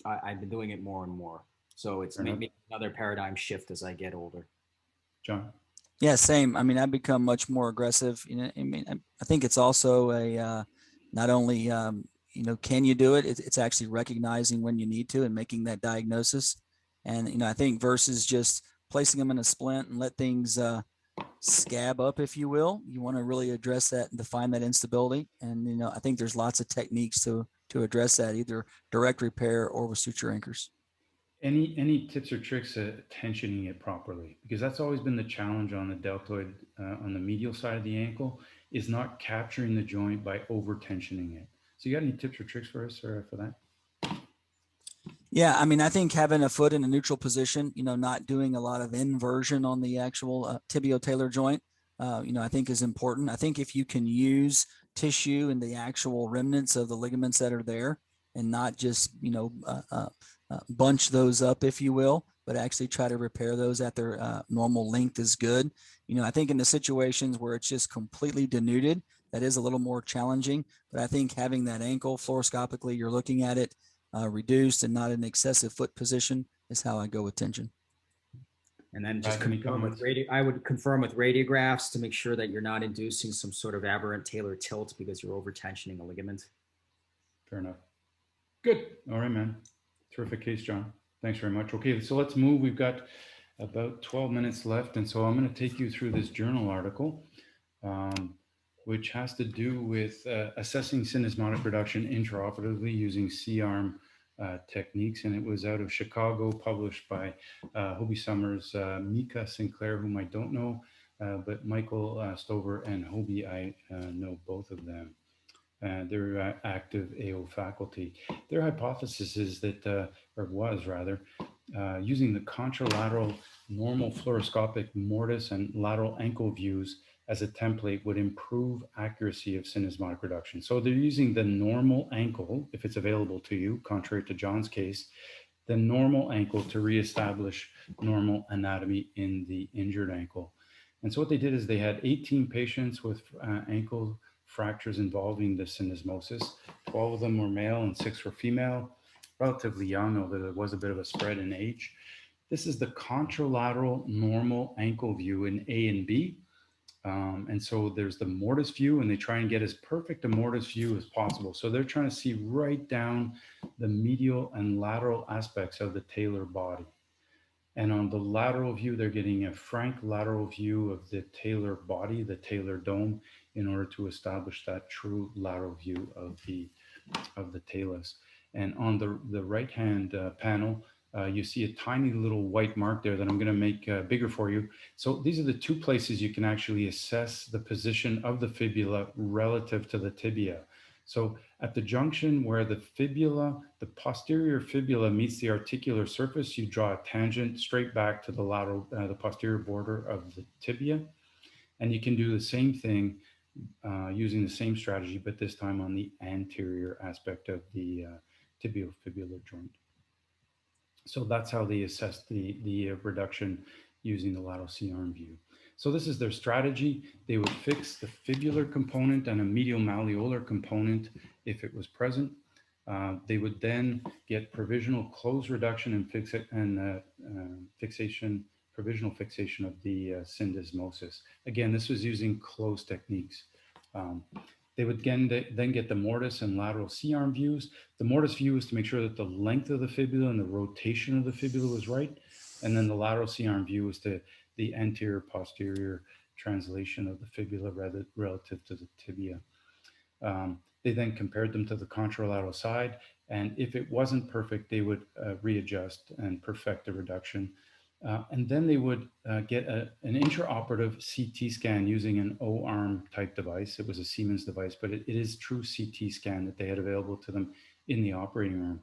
I've been doing it more and more. So it's maybe another paradigm shift as I get older. John? Yeah, same. I mean, I've become much more aggressive. I think it's also a not only can you do it? It's actually recognizing when you need to and making that diagnosis. And I think versus just placing them in a splint and let things scab up, if you will. You want to really address that and define that instability. And, you know, I think there's lots of techniques to address that, either direct repair or with suture anchors. Any tips or tricks at tensioning it properly? Because that's always been the challenge on the deltoid, on the medial side of the ankle, is not capturing the joint by over tensioning it. So you got any tips or tricks for us for that? Yeah, I mean, I think having a foot in a neutral position, you know, not doing a lot of inversion on the actual tibio-talar joint, you know, I think is important. I think if you can use tissue and the actual remnants of the ligaments that are there and not just, you know, bunch those up, if you will, but actually try to repair those at their normal length is good. You know, I think in the situations where it's just completely denuded, that is a little more challenging, but I think having that ankle fluoroscopically, you're looking at it, reduced and not an excessive foot position is how I go with tension. And then just Any confirm with comments? I would confirm with radiographs to make sure that you're not inducing some sort of aberrant talar tilt because you're over tensioning a ligament. Fair enough. Good. All right, man. Terrific case, John. Thanks very much. Okay, so let's move. We've got about 12 minutes left. And so I'm going to take you through this journal article, which has to do with assessing syndesmotic reduction intraoperatively using C-arm techniques. And it was out of Chicago, published by Hobie Summers, Mika Sinclair, whom I don't know, but Michael Stover and Hobie, I know both of them. They're active AO faculty. Their hypothesis is that, or was rather, using the contralateral normal fluoroscopic mortise and lateral ankle views as a template would improve accuracy of syndesmotic reduction. So they're using the normal ankle, if it's available to you, contrary to John's case, the normal ankle to reestablish normal anatomy in the injured ankle. And so what they did is they had 18 patients with ankle fractures involving the syndesmosis. 12 of them were male and 6 were female, relatively young, although there was a bit of a spread in age. This is the contralateral normal ankle view in A and B. And so there's the mortise view, and they try and get as perfect a mortise view as possible. So they're trying to see right down the medial and lateral aspects of the talar body. And on the lateral view, they're getting a frank lateral view of the talar body, the talar dome, in order to establish that true lateral view of the talus. And on the right-hand panel, you see a tiny little white mark there that I'm going to make bigger for you. So these are the two places you can actually assess the position of the fibula relative to the tibia. So at the junction where the fibula, the posterior fibula meets the articular surface, you draw a tangent straight back to the lateral, the posterior border of the tibia. And you can do the same thing using the same strategy, but this time on the anterior aspect of the tibiofibular joint. So that's how they assess the reduction using the lateral C-arm view. So this is their strategy. They would fix the fibular component and a medial malleolar component if it was present. They would then get provisional close reduction and provisional fixation of the syndesmosis. Again, this was using close techniques. They would then get the mortise and lateral C-arm views. The mortise view is to make sure that the length of the fibula and the rotation of the fibula was right. And then the lateral C-arm view is to the anterior posterior translation of the fibula relative to the tibia. They then compared them to the contralateral side. And if it wasn't perfect, they would readjust and perfect the reduction. And then they would get an intraoperative CT scan using an O-arm type device. It was a Siemens device, but it is true CT scan that they had available to them in the operating room.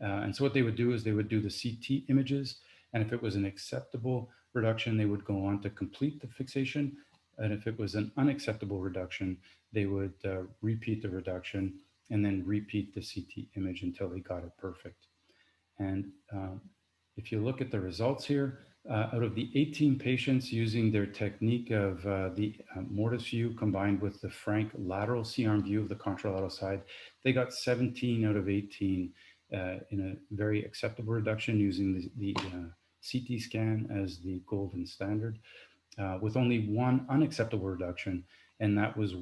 And so what they would do is they would do the CT images. And if it was an acceptable reduction, they would go on to complete the fixation. And if it was an unacceptable reduction, they would repeat the reduction and then repeat the CT image until they got it perfect. And if you look at the results here, out of the 18 patients using their technique of the mortise view combined with the frank lateral C-arm view of the contralateral side, they got 17 out of 18 in a very acceptable reduction using the CT scan as the golden standard, with only one unacceptable reduction, and that was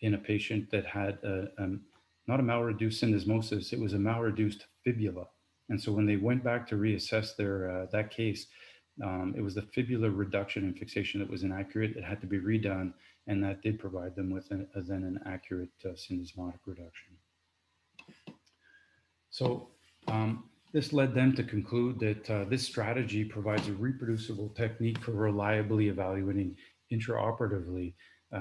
in a patient that had not a malreduced syndesmosis, it was a malreduced fibula. And so when they went back to reassess their that case, It was the fibular reduction and fixation that was inaccurate. It had to be redone, and that did provide them with then an accurate syndesmotic reduction. So this led them to conclude that this strategy provides a reproducible technique for reliably evaluating intraoperatively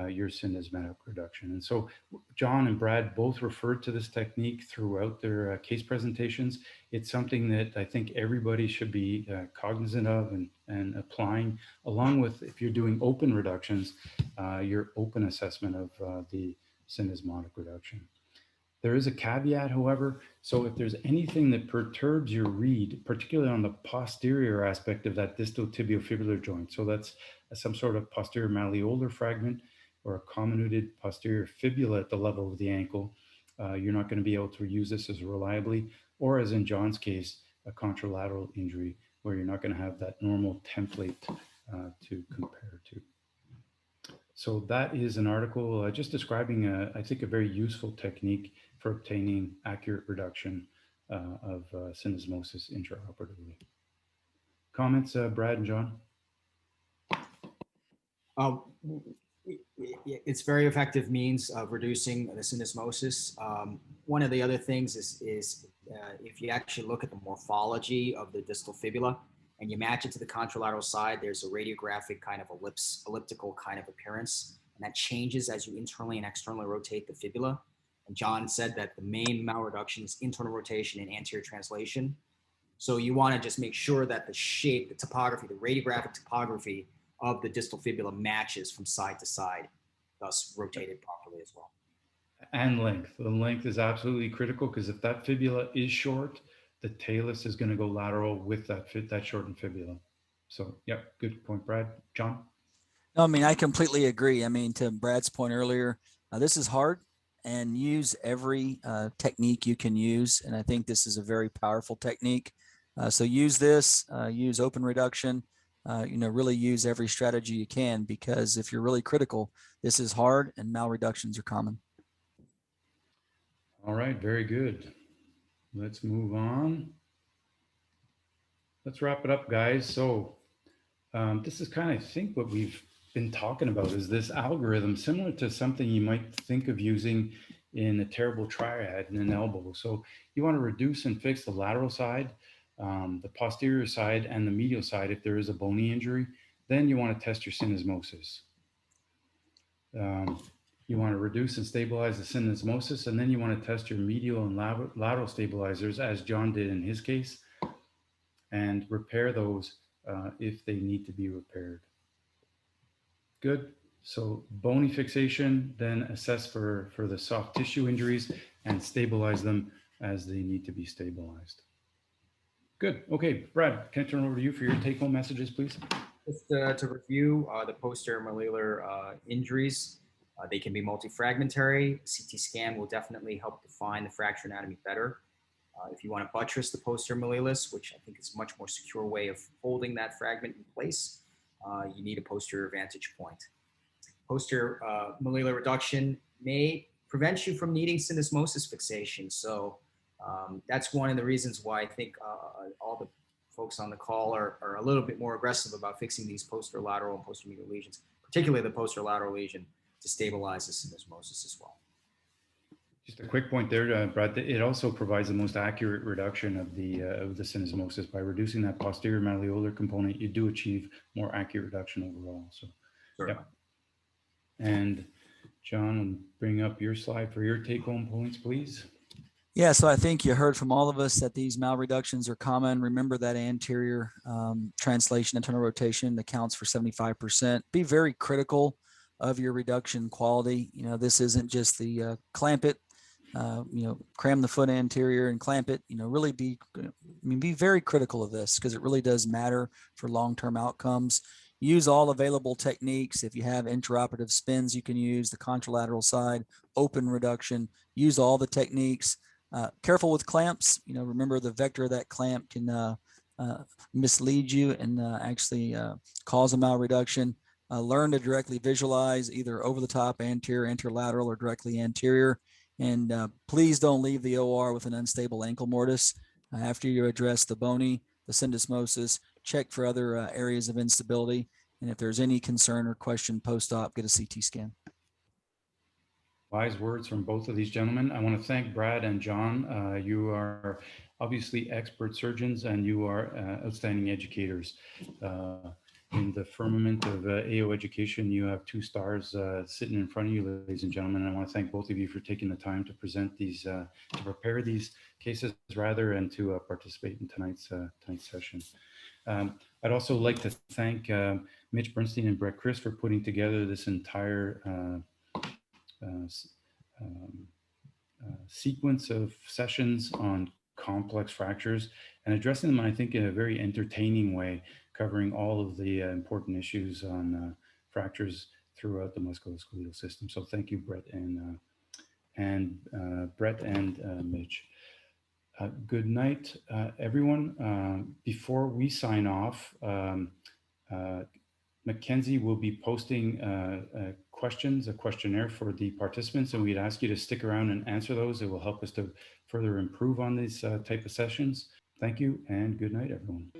your syndesmotic reduction. And so John and Brad both referred to this technique throughout their case presentations. It's something that I think everybody should be cognizant of and applying, along with, if you're doing open reductions, your open assessment of the syndesmotic reduction. There is a caveat, however. So if there's anything that perturbs your read, particularly on the posterior aspect of that distal tibiofibular joint, so that's some sort of posterior malleolar fragment or a comminuted posterior fibula at the level of the ankle, you're not going to be able to use this as reliably, or as in John's case, a contralateral injury, where you're not going to have that normal template to compare to. So that is an article just describing, I think, a very useful technique for obtaining accurate reduction of syndesmosis intraoperatively. Comments, Brad and John? It's very effective means of reducing the syndesmosis. One of the other things is if you actually look at the morphology of the distal fibula and you match it to the contralateral side, there's a radiographic kind of elliptical kind of appearance, and that changes as you internally and externally rotate the fibula. And John said that the main malreduction is internal rotation and anterior translation. So you want to just make sure that the shape, the topography, the radiographic topography of the distal fibula matches from side to side, thus rotated properly as well. And length. The length is absolutely critical, because if that fibula is short, the talus is going to go lateral with that shortened fibula. So, yeah, good point, Brad. John? No, I mean, I completely agree. I mean, to Brad's point earlier, this is hard, and use every technique you can use. And I think this is a very powerful technique. So use this, use open reduction, really use every strategy you can, because if you're really critical, this is hard and malreductions are common. All right, very good. Let's move on. Let's wrap it up, guys. So this is kind of, I think, what we've been talking about is this algorithm, similar to something you might think of using in a terrible triad in an elbow. So you want to reduce and fix the lateral side, the posterior side, and the medial side if there is a bony injury. Then you want to test your syndesmosis. You want to reduce and stabilize the syndesmosis, and then you want to test your medial and lateral stabilizers, as John did in his case, and repair those if they need to be repaired. Good. So bony fixation, then assess for the soft tissue injuries and stabilize them as they need to be stabilized. Good. Okay, Brad, can I turn over to you for your take-home messages, please? Just to review the posterior malleolar injuries, they can be multifragmentary. CT scan will definitely help define the fracture anatomy better. If you want to buttress the posterior malleolus, which I think is a much more secure way of holding that fragment in place, you need a posterior vantage point. Posterior malleolar reduction may prevent you from needing syndesmosis fixation. So that's one of the reasons why I think all the folks on the call are a little bit more aggressive about fixing these posterolateral and posteromedial lesions, particularly the posterolateral lesion, to stabilize the syndesmosis as well. Just a quick point there, Brad. It also provides the most accurate reduction of the syndesmosis. By reducing that posterior malleolar component, you do achieve more accurate reduction overall. So, Sure. Yeah. And John, bring up your slide for your take-home points, please. Yeah, so I think you heard from all of us that these malreductions are common. Remember that anterior translation, internal rotation accounts for 75%. Be very critical of your reduction quality. This isn't just the clamp it, cram the foot anterior and clamp it. Really be very critical of this, because it really does matter for long-term outcomes. Use all available techniques. If you have intraoperative spins, you can use the contralateral side, open reduction. Use all the techniques. Careful with clamps. Remember the vector of that clamp can mislead you and actually cause a malreduction. Learn to directly visualize either over the top, anterior, anterolateral, or directly anterior. And please don't leave the OR with an unstable ankle mortise. After you address the bony, the syndesmosis, check for other areas of instability. And if there's any concern or question post-op, get a CT scan. Wise words from both of these gentlemen. I want to thank Brad and John. You are obviously expert surgeons and you are outstanding educators. In the firmament of AO education, you have 2 stars sitting in front of you, ladies and gentlemen. And I want to thank both of you for taking the time to present these, to prepare these cases rather, and to participate in tonight's session. I'd also like to thank Mitch Bernstein and Brett Chris for putting together this entire sequence of sessions on complex fractures and addressing them, I think, in a very entertaining way, covering all of the important issues on fractures throughout the musculoskeletal system. So thank you, Brett and Mitch. Good night, everyone. Before we sign off, Mackenzie will be posting a questionnaire for the participants, and we'd ask you to stick around and answer those. It will help us to further improve on these type of sessions. Thank you and good night, everyone.